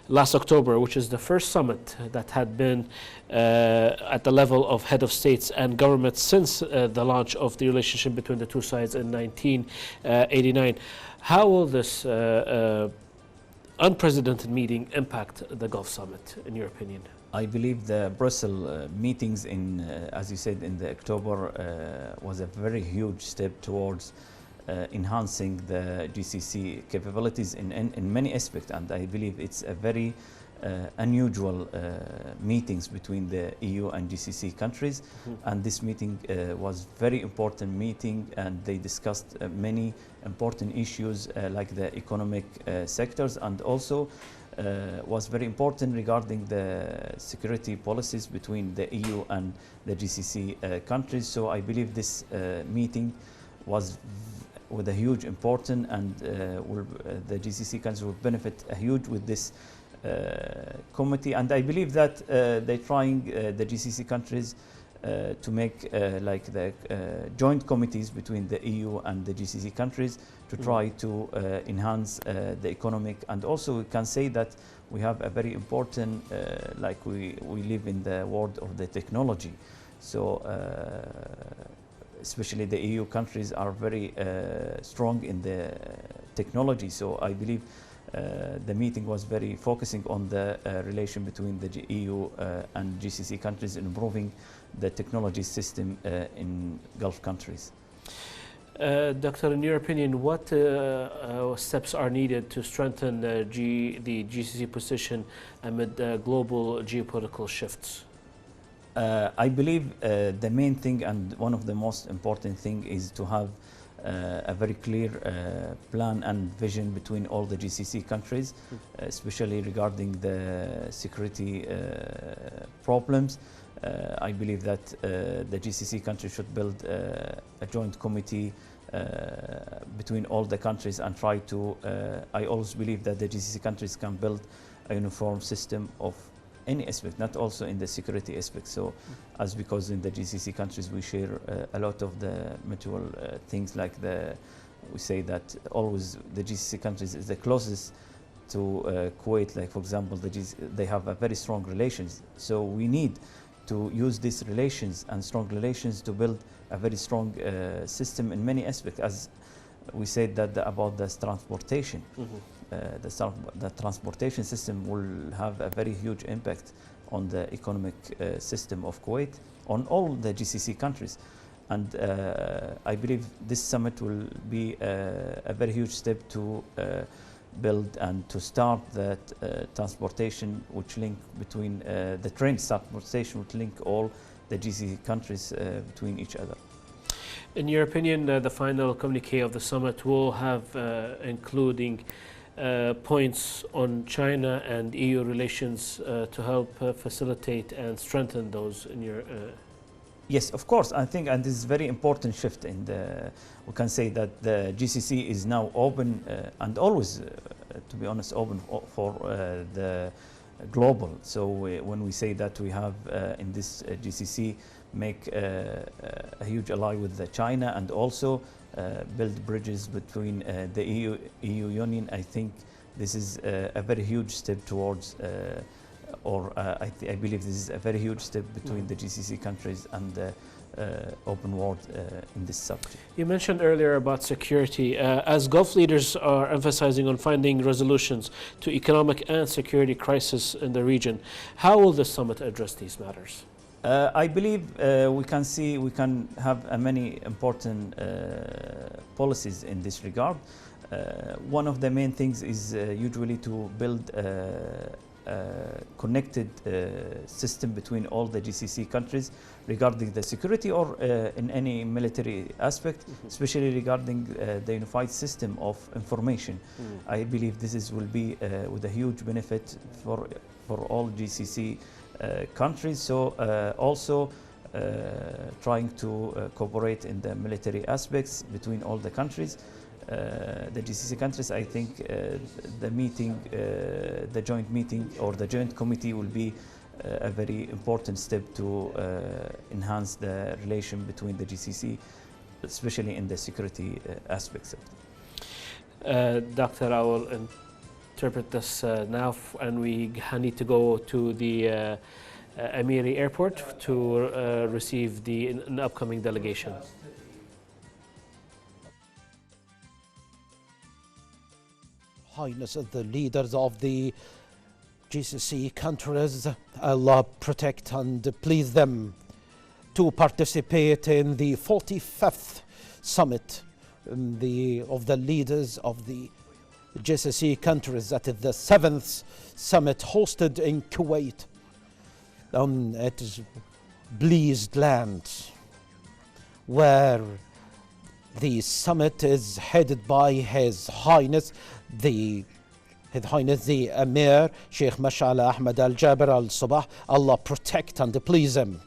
last October, which is the first summit that had been at the level of head of states and governments since the launch of the relationship between the two sides in 1989. How will this unprecedented meeting impact the Gulf Summit, in your opinion? I believe the Brussels meetings in, as you said, in the October was a very huge step towards enhancing the GCC capabilities in many aspects, and I believe it's a very unusual meetings between the EU and GCC countries. And this meeting was very important meeting, and they discussed many important issues like the economic sectors, and also was very important regarding the security policies between the EU and the GCC countries. So I believe this meeting was with a huge importance, and the GCC countries will benefit a huge with this committee. And I believe that they're trying, the GCC countries, to make like the joint committees between the EU and the GCC countries to try to enhance the economic. And also we can say that we have a very important, like we live in the world of the technology. So especially the EU countries are very strong in the technology. So I believe the meeting was very focusing on the relation between the EU and GCC countries in improving the technology system in Gulf countries. Doctor, in your opinion, what steps are needed to strengthen the GCC position amid global geopolitical shifts? I believe the main thing and one of the most important thing is to have a very clear plan and vision between all the GCC countries, especially regarding the security problems. I believe that the GCC countries should build a joint committee between all the countries and try to, I always believe that the GCC countries can build a uniform system of any aspect, not also in the security aspect. So as because in the GCC countries we share a lot of the mutual things, like we say that always the GCC countries is the closest to Kuwait, like for example they have a very strong relations. So we need to use these relations and strong relations to build a very strong system in many aspects, as we said that about the transportation. The transportation system will have a very huge impact on the economic system of Kuwait, on all the GCC countries. And I believe this summit will be a very huge step to build and to start that transportation which link between the train transportation which link all the GCC countries between each other. In your opinion, the final communique of the summit will have including points on China and EU relations to help facilitate and strengthen those in your Yes, of course. I think, and this is a very important shift in the, we can say that the GCC is now open and always, to be honest, open for the global. So when we say that we have in this GCC make a huge ally with China and also build bridges between the EU Union, I think this is a very huge step towards I believe this is a very huge step between the GCC countries and the open world in this subject. You mentioned earlier about security. As Gulf leaders are emphasizing on finding resolutions to economic and security crisis in the region, how will the summit address these matters? I believe we can have many important policies in this regard. One of the main things is usually to build connected system between all the GCC countries regarding the security or in any military aspect, especially regarding the unified system of information. I believe this will be with a huge benefit for all GCC countries. So also trying to cooperate in the military aspects between all the countries. The GCC countries, I think the meeting, the joint meeting or the joint committee will be a very important step to enhance the relation between the GCC, especially in the security aspects of it. Doctor, I will interpret this now, and we need to go to the Amiri Airport to receive an upcoming delegation. Highness of the leaders of the GCC countries, Allah protect and please them to participate in the 45th summit of the leaders of the GCC countries. That is the 7th summit hosted in Kuwait. It is blessed land where the summit is headed by His Highness the Emir Sheikh Mash'ala Ahmad Al Jaber Al Sabah. Allah protect and please him.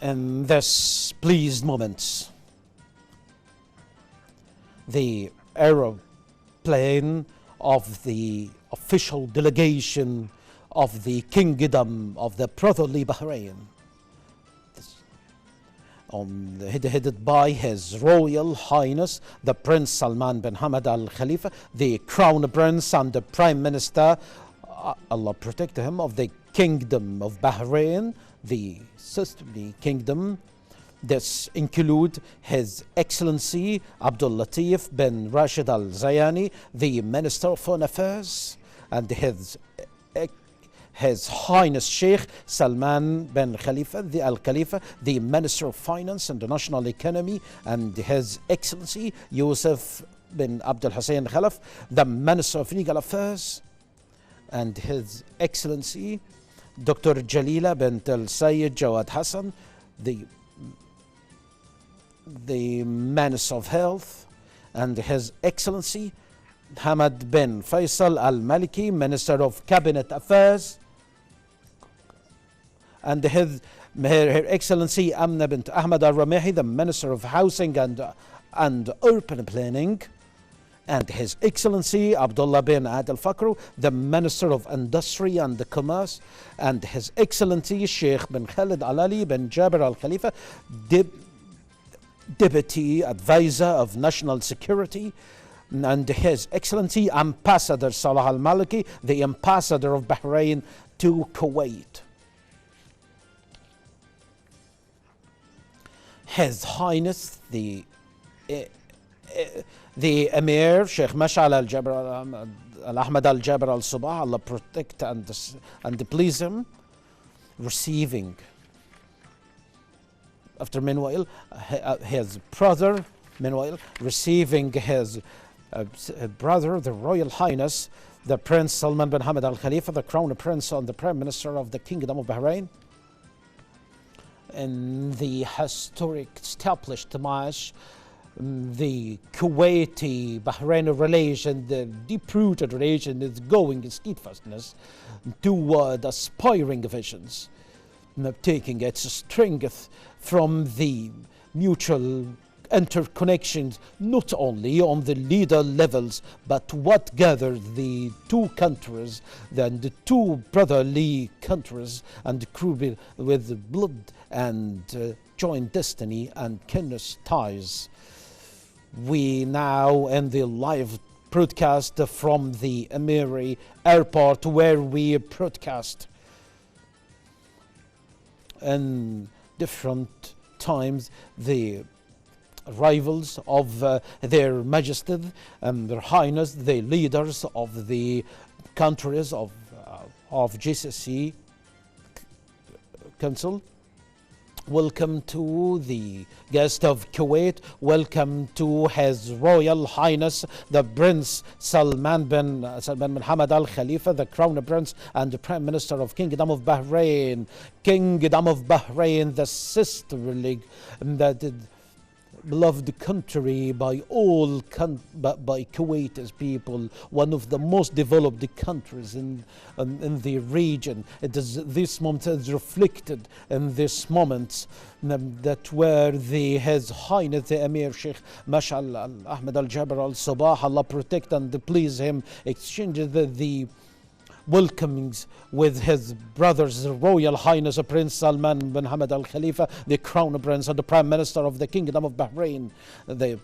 In this pleased moment, the aeroplane of the official delegation of the Kingdom of the Brotherly Bahrain headed by His Royal Highness the Prince Salman bin Hamad Al Khalifa, the Crown Prince and the Prime Minister, Allah protect him, of the Kingdom of Bahrain, the sisterly kingdom. This include His Excellency Abdul Latif bin Rashid Al Zayani, the Minister of Foreign Affairs, and His Highness Sheikh Salman bin Khalifa, Al Khalifa, the Minister of Finance and the National Economy, and His Excellency Yusuf bin Abdul Hussein Khalaf, the Minister of Legal Affairs, and His Excellency Dr. Jalila bint Al Sayyid Jawad Hassan, the Minister of Health, and His Excellency Hamad bin Faisal Al Maliki, Minister of Cabinet Affairs, and Her Excellency Amna bint Ahmad Al Ramehi, the Minister of Housing and Urban Planning, and His Excellency Abdullah bin Adel Fakru, the Minister of Industry and Commerce, and His Excellency Sheikh bin Khalid Al Ali bin Jabir Al Khalifa, Deputy Advisor of National Security, and His Excellency Ambassador Salah Al Maliki, the Ambassador of Bahrain to Kuwait. His Highness the Emir Sheikh Mash'al Al Jabr Al Ahmad Al Jabr Al Sabah, Allah protect and please him, receiving after meanwhile his brother, receiving his brother, the Royal Highness the Prince Salman bin Hamad Al Khalifa, the Crown Prince and the Prime Minister of the Kingdom of Bahrain, in the historic established Dimash, the Kuwaiti Bahraini relation, the deep-rooted relation, is going in steadfastness toward aspiring visions, taking its strength from the mutual interconnections, not only on the leader levels, but what gathered the two countries, then the two brotherly countries, and crew with blood and joint destiny and kinship ties. We now end the live broadcast from the Emiri Airport, where we broadcast in different times the arrivals of Their Majesty and Their Highness, the leaders of the countries of GCC Council. Welcome to the guest of Kuwait. Welcome to His Royal Highness the Prince Salman bin Hamad Al Khalifa, the Crown Prince and the Prime Minister of Kingdom of Bahrain. Kingdom of Bahrain, the sisterly, that beloved country by all by Kuwaiti's people, one of the most developed countries in the region. It is this moment is reflected in this moment that where His Highness the Emir Sheikh Mash'al Al Ahmad Al Jabr Al Sabah, Allah protect and please him, exchanges the welcomings with his brothers, the Royal Highness Prince Salman bin Hamad Al Khalifa, the Crown Prince and the Prime Minister of the Kingdom of Bahrain, the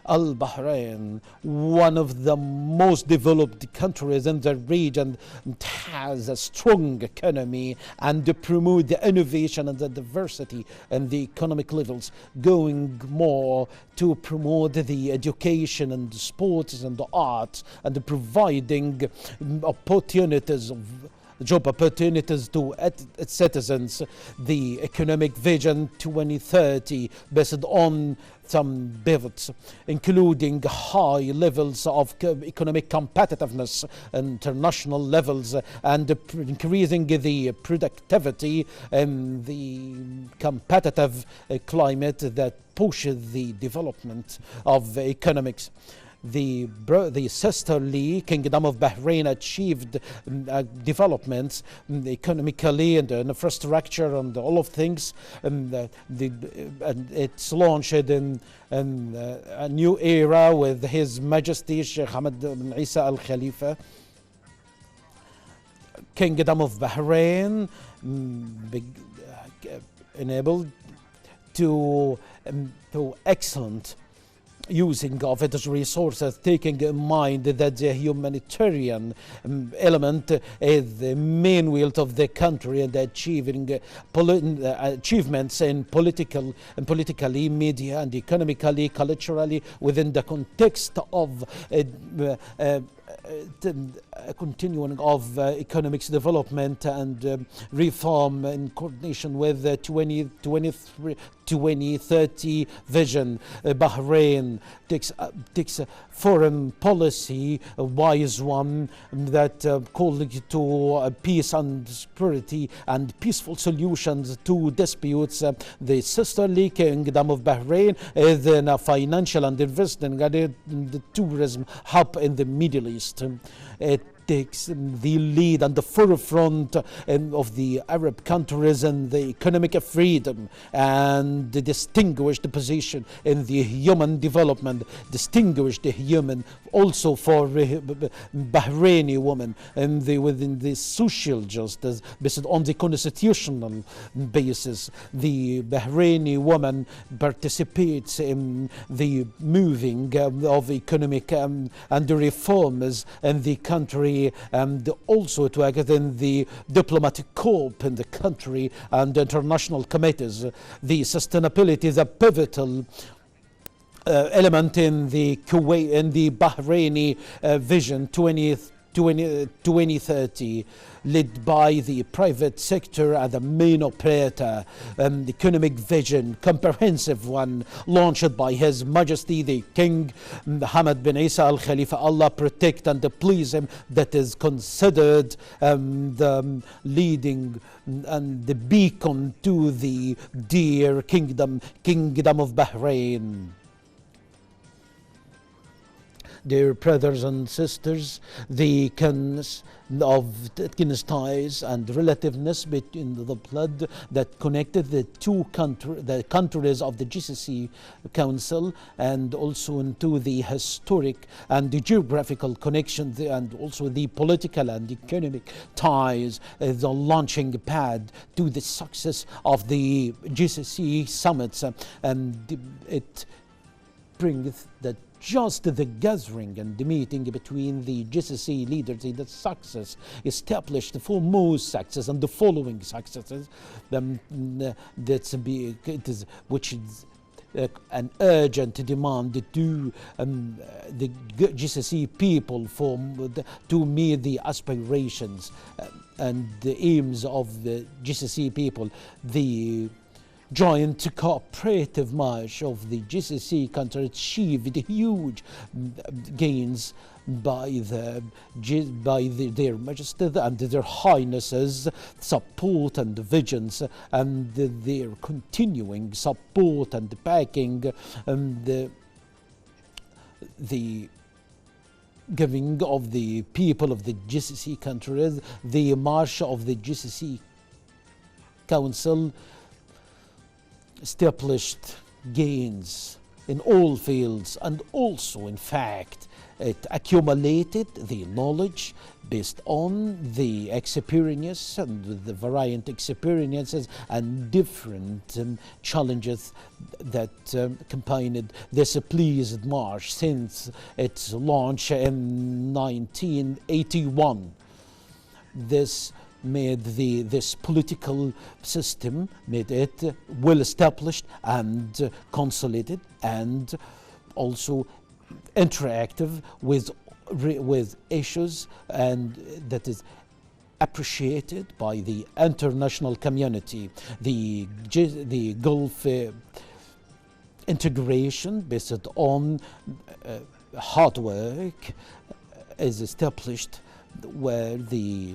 Al Bahrain, one of the most developed countries in the region, has a strong economy and promote the innovation and the diversity and the economic levels, going more to promote the education and the sports and the arts and providing opportunities of job opportunities to its citizens, the economic vision 2030 based on some pivots, including high levels of economic competitiveness, international levels, and increasing the productivity and the competitive climate that pushes the development of economics. The sisterly Kingdom of Bahrain achieved developments economically and infrastructure and all of things, and it's launched in a new era with His Majesty Sheikh Hamad bin Isa Al Khalifa. Kingdom of Bahrain enabled to excellent using of its resources, taking in mind that the humanitarian element is the main will of the country, and achieving achievements in politically, media, and economically, culturally, within the context of continuing of economics development and reform in coordination with the 2030 vision. Bahrain takes a foreign policy, a wise one, that calling to peace and security and peaceful solutions to disputes. The sisterly kingdom of Bahrain is in a financial and investment in the tourism hub in the Middle East. It takes the lead and the forefront of the Arab countries and the economic freedom, and the distinguished position in the human development, distinguished human also for Bahraini women, and within the social justice based on the constitutional basis. The Bahraini woman participates in the moving of economic and the reforms in the country, and also to act in the diplomatic corps in the country and international committees. The sustainability is a pivotal element in the Kuwait, in the Bahraini vision 2030, led by the private sector and the main operator. Economic vision, comprehensive one, launched by His Majesty the King Hamad bin Isa Al Khalifa, Allah protect and please him, that is considered the leading and the beacon to the dear kingdom of Bahrain. Dear brothers and sisters, the kinship ties and relativeness between the blood that connected the countries of the GCC Council, and also into the historic and the geographical connection, and also the political and economic ties, is a launching pad to the success of the GCC summits, and it brings that just the gathering and the meeting between the GCC leaders, the success established the foremost success and the following successes, which is an urgent demand to the GCC people to meet the aspirations and the aims of the GCC people. The joint cooperative march of the GCC country achieved huge gains by their Majesty and their Highnesses support and visions, and their continuing support and backing, the giving of the people of the GCC countries. The march of the GCC Council established gains in all fields, and also, in fact, it accumulated the knowledge based on the experience and the variant experiences and different challenges that accompanied this pleased march since its launch in 1981. This made this political system, made it well established and consolidated, and also interactive with issues, and that is appreciated by the international community. The Gulf integration based on hard work is established, where the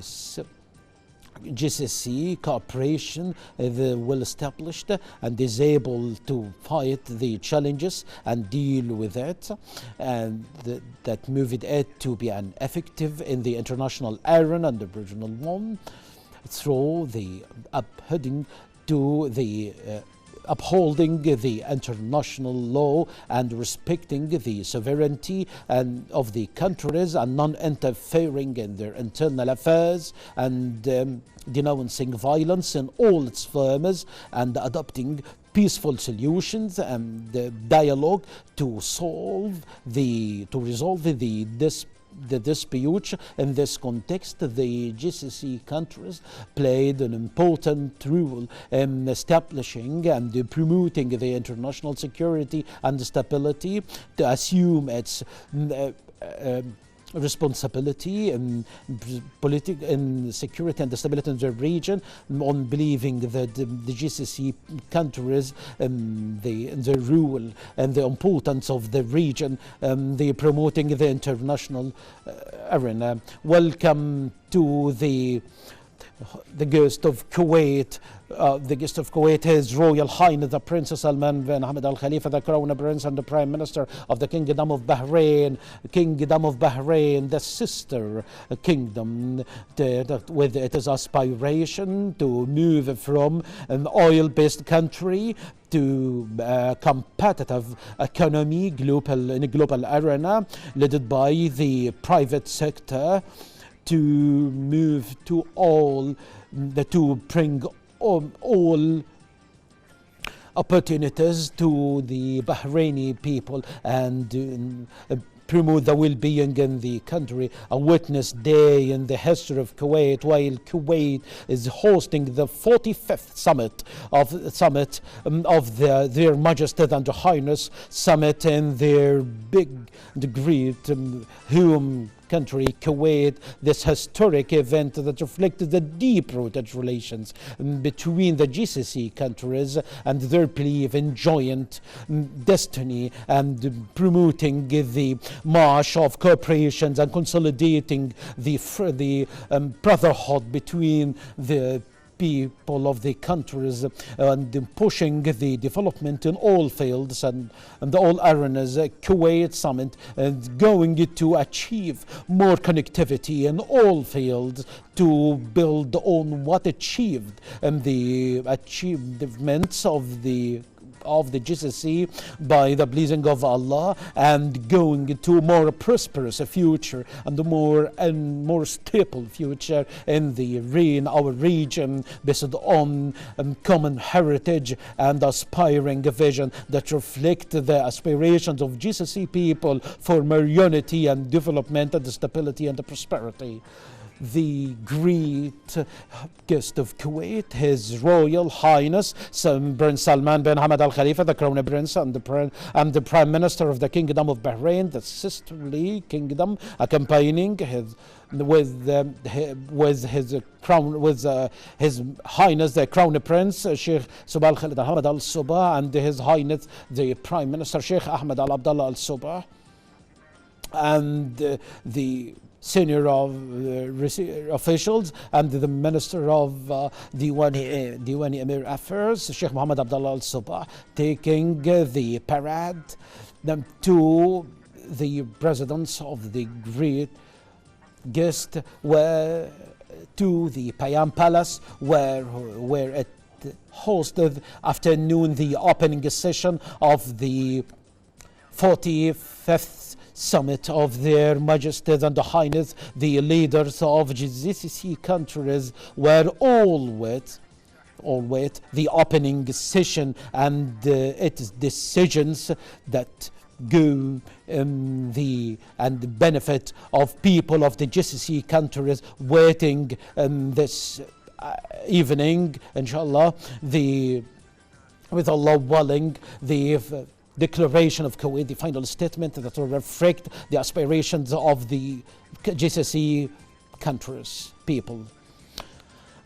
GCC cooperation is well established and is able to fight the challenges and deal with it, and that moved it to be an effective in the international arena and the regional one, through the upholding the international law and respecting the sovereignty of the countries, and non-interfering in their internal affairs, and denouncing violence in all its forms, and adopting peaceful solutions and dialogue to resolve the dispute. In this context, the GCC countries played an important role in establishing and promoting the international security and stability, to assume its responsibility in security and stability in the region, on believing that the GCC countries the role and the importance of the region, the promoting the international arena. Welcome to the guest of Kuwait. The guest of Kuwait, His Royal Highness the Prince Salman bin Hamad Al Khalifa, the Crown Prince and the Prime Minister of the Kingdom of Bahrain. The sister kingdom, with its aspiration to move from an oil-based country to a competitive economy in a global arena, led by the private sector, to move to bring all opportunities to the Bahraini people and promote the well-being in the country. A witness day in the history of Kuwait, while Kuwait is hosting the 45th summit of their Majesty and Highness summit in their big and great home country, Kuwait. This historic event that reflected the deep-rooted relations between the GCC countries and their belief in joint destiny, and promoting the march of cooperations and consolidating the brotherhood between the people of the countries, and pushing the development in all fields and all arenas. Kuwait summit is going to achieve more connectivity in all fields to build on what achieved and the achievements of the GCC by the blessing of Allah, and going to a more prosperous future and a more stable future in our region, based on common heritage and aspiring vision that reflect the aspirations of GCC people for more unity and development and stability and prosperity. The great guest of Kuwait, His Royal Highness Prince Salman bin Hamad Al Khalifa, the Crown Prince and the Prime Minister of the Kingdom of Bahrain, the sisterly kingdom, accompanying His Highness the Crown Prince Sheikh Subal Khalid Ahmad Al Sabah, and His Highness the Prime Minister Sheikh Ahmed Al Abdullah Al Sabah, and the senior officials and the Minister of Diwani Emir Affairs, Sheikh Mohammed Abdullah Al Sabah, taking the parade to the residence of the great guest, to the Payam Palace, where it hosted afternoon the opening session of the 45th summit of their Majesties and Highness. The leaders of GCC countries were all with the opening session and its decisions that go the benefit of people of the GCC countries waiting this evening, inshallah, with Allah willing, the declaration of Kuwait, the final statement that will reflect the aspirations of the GCC countries, people.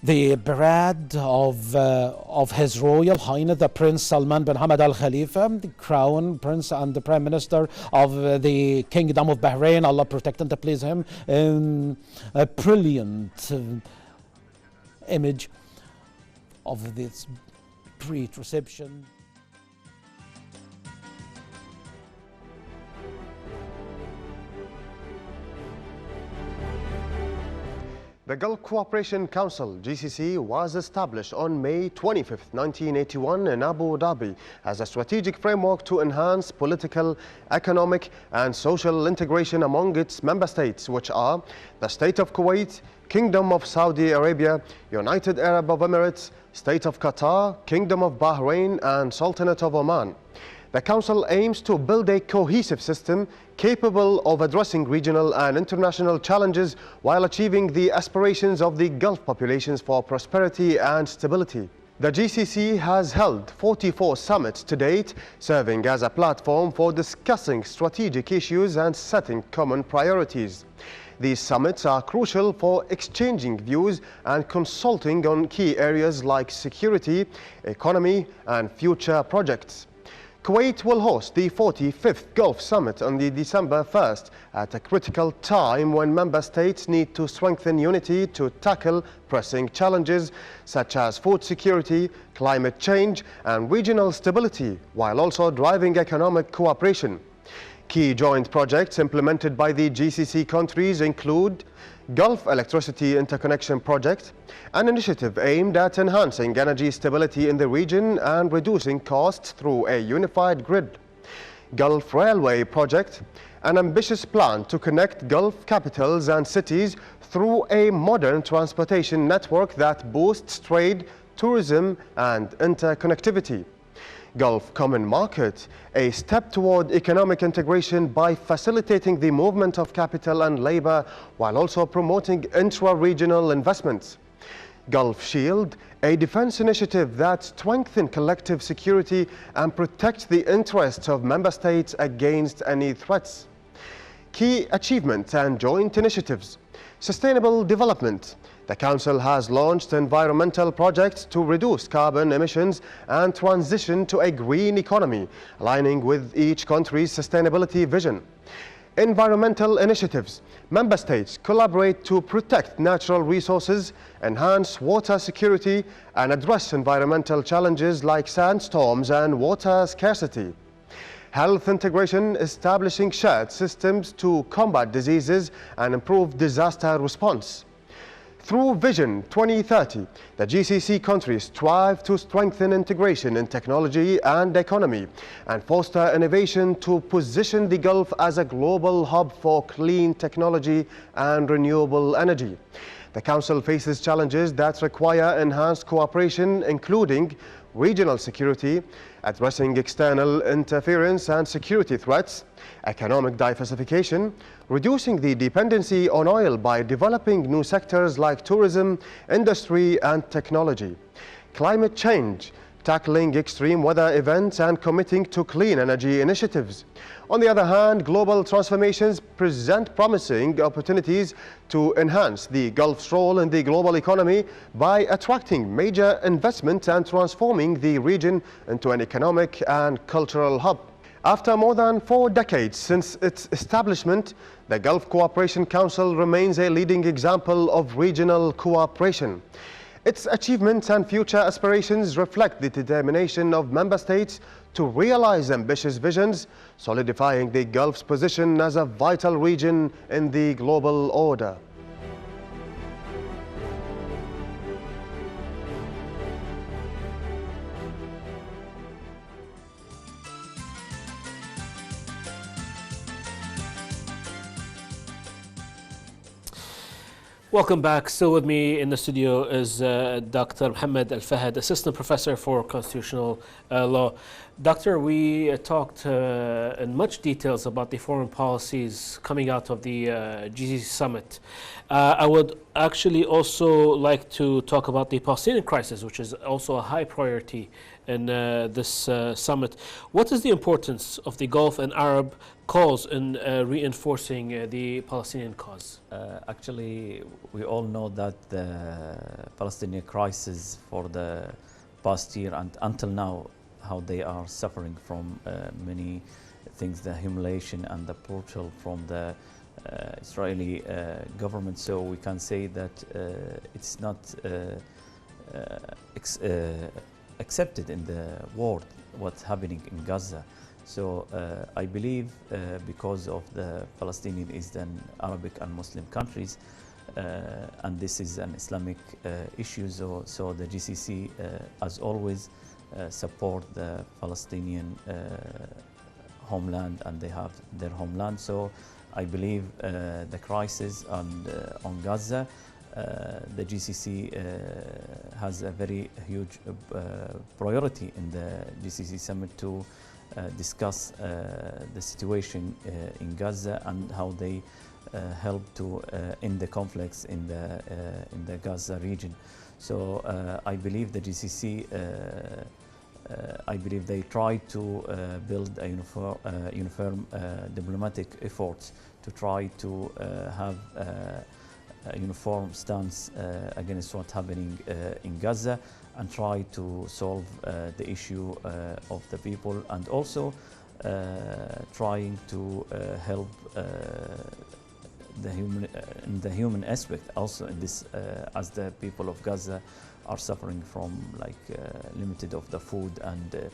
The parade of His Royal Highness the Prince Salman bin Hamad Al Khalifa, the Crown Prince and the Prime Minister of the Kingdom of Bahrain, Allah protect and please him, in a brilliant image of this great reception. The Gulf Cooperation Council, GCC, was established on May 25, 1981 in Abu Dhabi as a strategic framework to enhance political, economic and social integration among its member states, which are the State of Kuwait, Kingdom of Saudi Arabia, United Arab Emirates, State of Qatar, Kingdom of Bahrain and Sultanate of Oman. The Council aims to build a cohesive system capable of addressing regional and international challenges while achieving the aspirations of the Gulf populations for prosperity and stability. The GCC has held 44 summits to date, serving as a platform for discussing strategic issues and setting common priorities. These summits are crucial for exchanging views and consulting on key areas like security, economy and future projects. Kuwait will host the 45th Gulf Summit on December 1st at a critical time when member states need to strengthen unity to tackle pressing challenges such as food security, climate change and regional stability, while also driving economic cooperation. Key joint projects implemented by the GCC countries include Gulf Electricity Interconnection Project, an initiative aimed at enhancing energy stability in the region and reducing costs through a unified grid. Gulf Railway Project, an ambitious plan to connect Gulf capitals and cities through a modern transportation network that boosts trade, tourism and interconnectivity. Gulf Common Market, a step toward economic integration by facilitating the movement of capital and labor while also promoting intra-regional investments. Gulf Shield, a defense initiative that strengthens collective security and protects the interests of member states against any threats. Key achievements and joint initiatives. Sustainable development. The Council has launched environmental projects to reduce carbon emissions and transition to a green economy, aligning with each country's sustainability vision. Environmental initiatives. Member states collaborate to protect natural resources, enhance water security, and address environmental challenges like sandstorms and water scarcity. Health integration, establishing shared systems to combat diseases and improve disaster response. Through Vision 2030, the GCC countries strive to strengthen integration in technology and economy and foster innovation to position the Gulf as a global hub for clean technology and renewable energy. The Council faces challenges that require enhanced cooperation, including regional security, addressing external interference and security threats, economic diversification, reducing the dependency on oil by developing new sectors like tourism, industry and technology, climate change, tackling extreme weather events and committing to clean energy initiatives. On the other hand, global transformations present promising opportunities to enhance the Gulf's role in the global economy by attracting major investment and transforming the region into an economic and cultural hub. After more than 4 decades since its establishment, the Gulf Cooperation Council remains a leading example of regional cooperation. Its achievements and future aspirations reflect the determination of member states to realize ambitious visions, solidifying the Gulf's position as a vital region in the global order. Welcome back. Still with me in the studio is Dr. Mohammed Al Fahad, Assistant Professor for Constitutional Law. Doctor, we talked in much details about the foreign policies coming out of the GCC summit. I would actually also like to talk about the Palestinian crisis, which is also a high priority in this summit. What is the importance of the Gulf and Arab cause in reinforcing the Palestinian cause? Actually, we all know that the Palestinian crisis for the past year and until now, how they are suffering from many things, the humiliation and the torture from the Israeli government. So we can say that it's not accepted in the world what's happening in Gaza. So I believe because of the Palestinian is an Arabic and Muslim countries, and this is an Islamic issue, so the GCC, as always, support the Palestinian homeland, and they have their homeland. So I believe the crisis on Gaza the GCC has a very huge priority in the GCC summit to discuss the situation in Gaza and how they help to end the conflicts in the Gaza region. So I believe the GCC, I believe they try to build a uniform diplomatic efforts to try to have a uniform stance against what's happening in Gaza and try to solve the issue of the people, and also trying to help in the human aspect also in this, as the people of Gaza are suffering from limited of the food and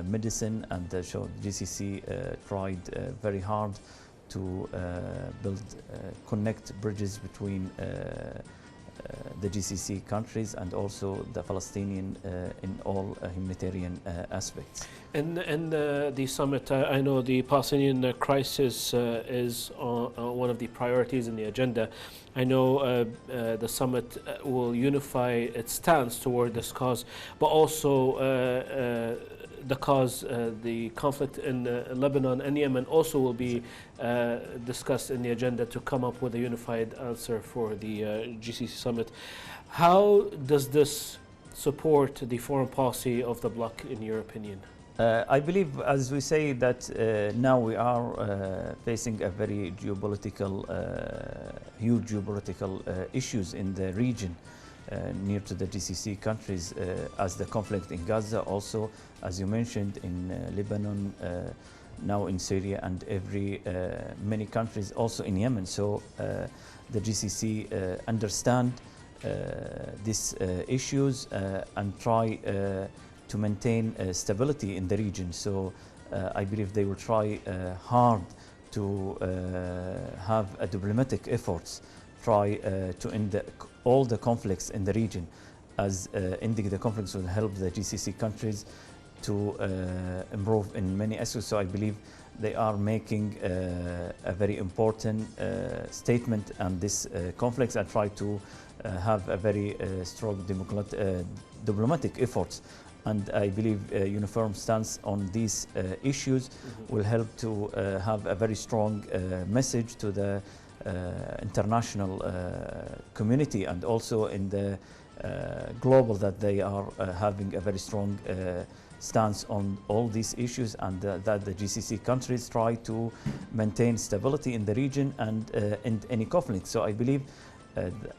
medicine, and so GCC tried very hard to connect bridges between the GCC countries and also the Palestinian in all humanitarian aspects. And the summit, I know the Palestinian crisis is one of the priorities in the agenda. I know the summit will unify its stance toward this cause, but also the cause, the conflict in Lebanon and Yemen also will be discussed in the agenda to come up with a unified answer for the GCC summit. How does this support the foreign policy of the bloc, in your opinion? I believe, as we say, that now we are facing a very geopolitical, huge geopolitical issues in the region near to the GCC countries, as the conflict in Gaza, also, as you mentioned, in Lebanon, now in Syria, and many countries also in Yemen. So the GCC understand these issues and try to maintain stability in the region. So I believe they will try hard to have a diplomatic efforts, try to end all the conflicts in the region, as ending the conflicts will help the GCC countries to improve in many aspects. So I believe they are making a very important statement on this conflicts and try to have a very strong diplomatic efforts. And I believe a uniform stance on these issues will help to have a very strong message to the international community, and also in the global, that they are having a very strong stance on all these issues, and that the GCC countries try to maintain stability in the region and end any conflict. So I believe,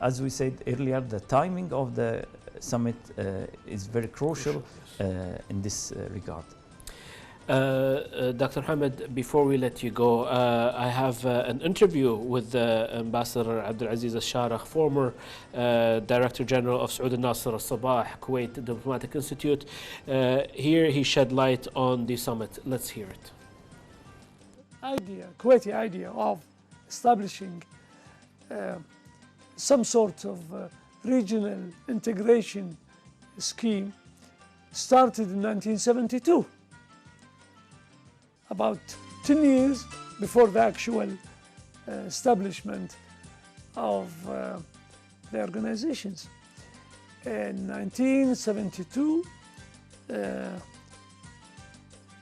as we said earlier, the timing of the summit is very crucial in this regard. Dr. Hamad, before we let you go, I have an interview with Ambassador Abdulaziz Al-Sharah, former Director General of Saud al-Nasr al-Sabah, Kuwait Diplomatic Institute. Here he shed light on the summit. Let's hear it. Kuwaiti idea of establishing some sort of regional integration scheme started in 1972. About 10 years before the actual establishment of the organizations. In 1972,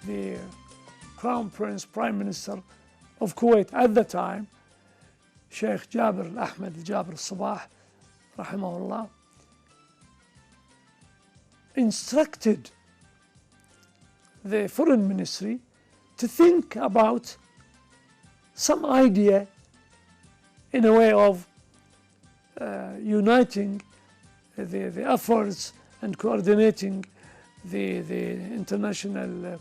the Crown Prince Prime Minister of Kuwait at the time, Sheikh Jabir Ahmed Jabir Sabah, rahimahullah, instructed the Foreign Ministry to think about some idea in a way of uniting the efforts and coordinating the international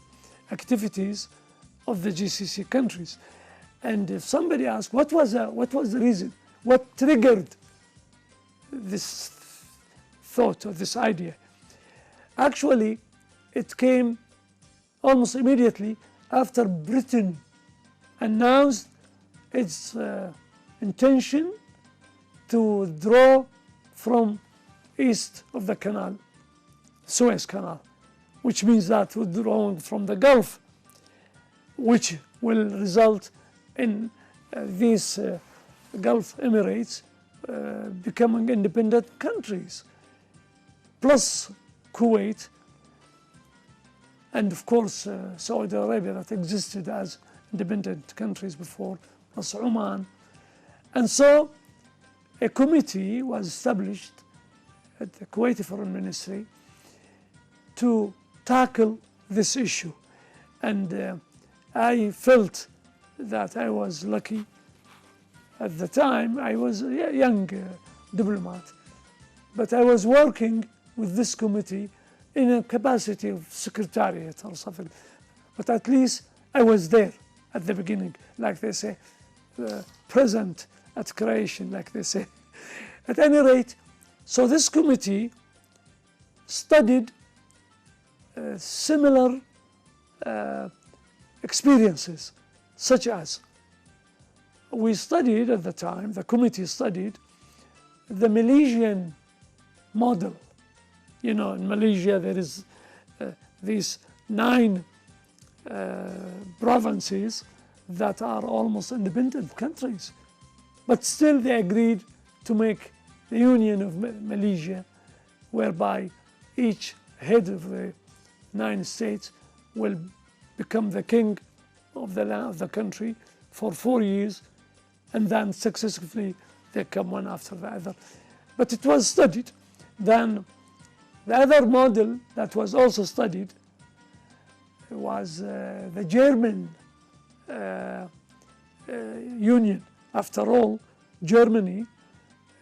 activities of the GCC countries. And if somebody asks, what was the reason? What triggered this thought or this idea? Actually, it came almost immediately after Britain announced its intention to withdraw from east of the canal, Suez Canal, which means that withdrawing from the Gulf, which will result in these Gulf Emirates becoming independent countries, plus Kuwait, and of course Saudi Arabia that existed as independent countries before, plus Oman. And so a committee was established at the Kuwaiti Foreign Ministry to tackle this issue. And I felt that I was lucky. At the time, I was a young diplomat, but I was working with this committee in a capacity of secretariat or something. But at least I was there at the beginning, like they say, present at creation, like they say. At any rate, so this committee studied similar experiences, such as we studied at the time, the committee studied the Malaysian model. You know, in Malaysia there is these 9 provinces that are almost independent countries, but still they agreed to make the Union of Malaysia, whereby each head of the 9 states will become the king of the land of the country for 4 years, and then successively they come one after the other. But it was studied. Then the other model that was also studied was the German Union. After all, Germany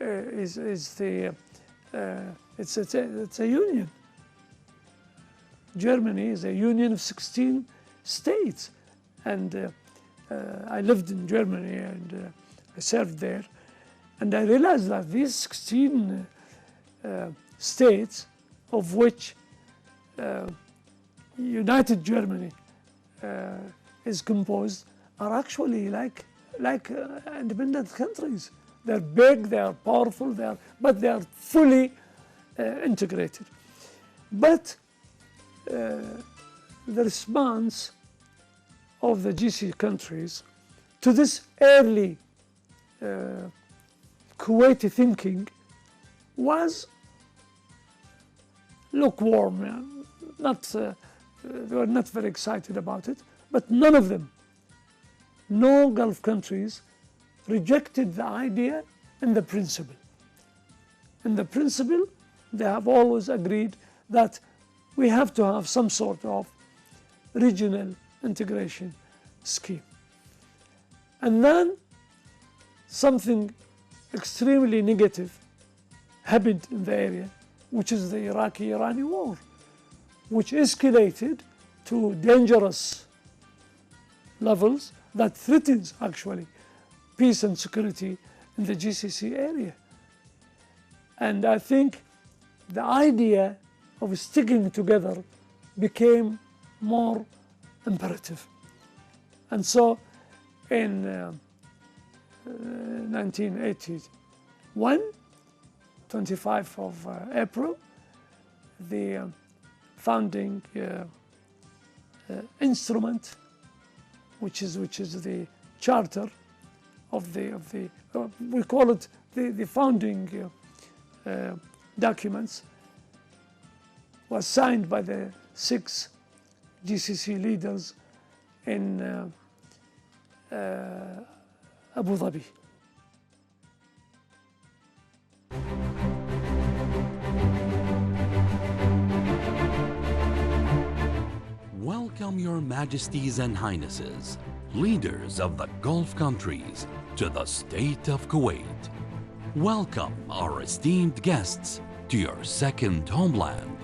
is the it's a union. Germany is a union of 16 states, and I lived in Germany and I served there, and I realized that these 16 states, of which United Germany is composed, are actually like independent countries. They're big, they are powerful, but they are fully integrated. But the response of the GCC countries to this early Kuwaiti thinking was lukewarm. They were not very excited about it, but none of them, no Gulf countries, rejected the idea and the principle. In the principle, they have always agreed that we have to have some sort of regional integration scheme. And then something extremely negative happened in the area, which is the Iraqi-Irani war, which escalated to dangerous levels that threatens actually peace and security in the GCC area. And I think the idea of sticking together became more imperative. And so in 1981, 25th of April, the founding instrument, which is the charter of the we call it the founding documents, was signed by the 6 GCC leaders in Abu Dhabi. Welcome your majesties and highnesses, leaders of the Gulf countries, to the state of Kuwait. Welcome our esteemed guests to your second homeland,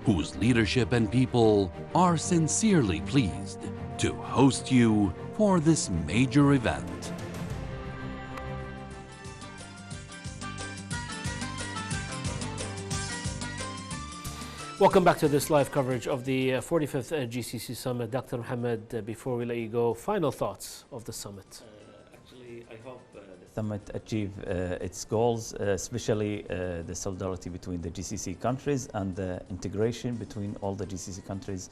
whose leadership and people are sincerely pleased to host you for this major event. Welcome back to this live coverage of the 45th GCC Summit. Dr. Mohammed, before we let you go, final thoughts of the summit. Actually, I hope the summit achieve its goals, especially the solidarity between the GCC countries and the integration between all the GCC countries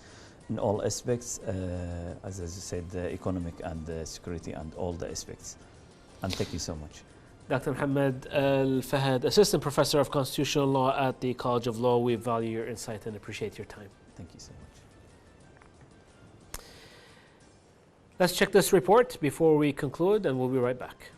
in all aspects, as you said, the economic and the security and all the aspects. And thank you so much. Dr. Mohammed Al-Fahad, Assistant Professor of Constitutional Law at the College of Law. We value your insight and appreciate your time. Thank you so much. Let's check this report before we conclude, and we'll be right back.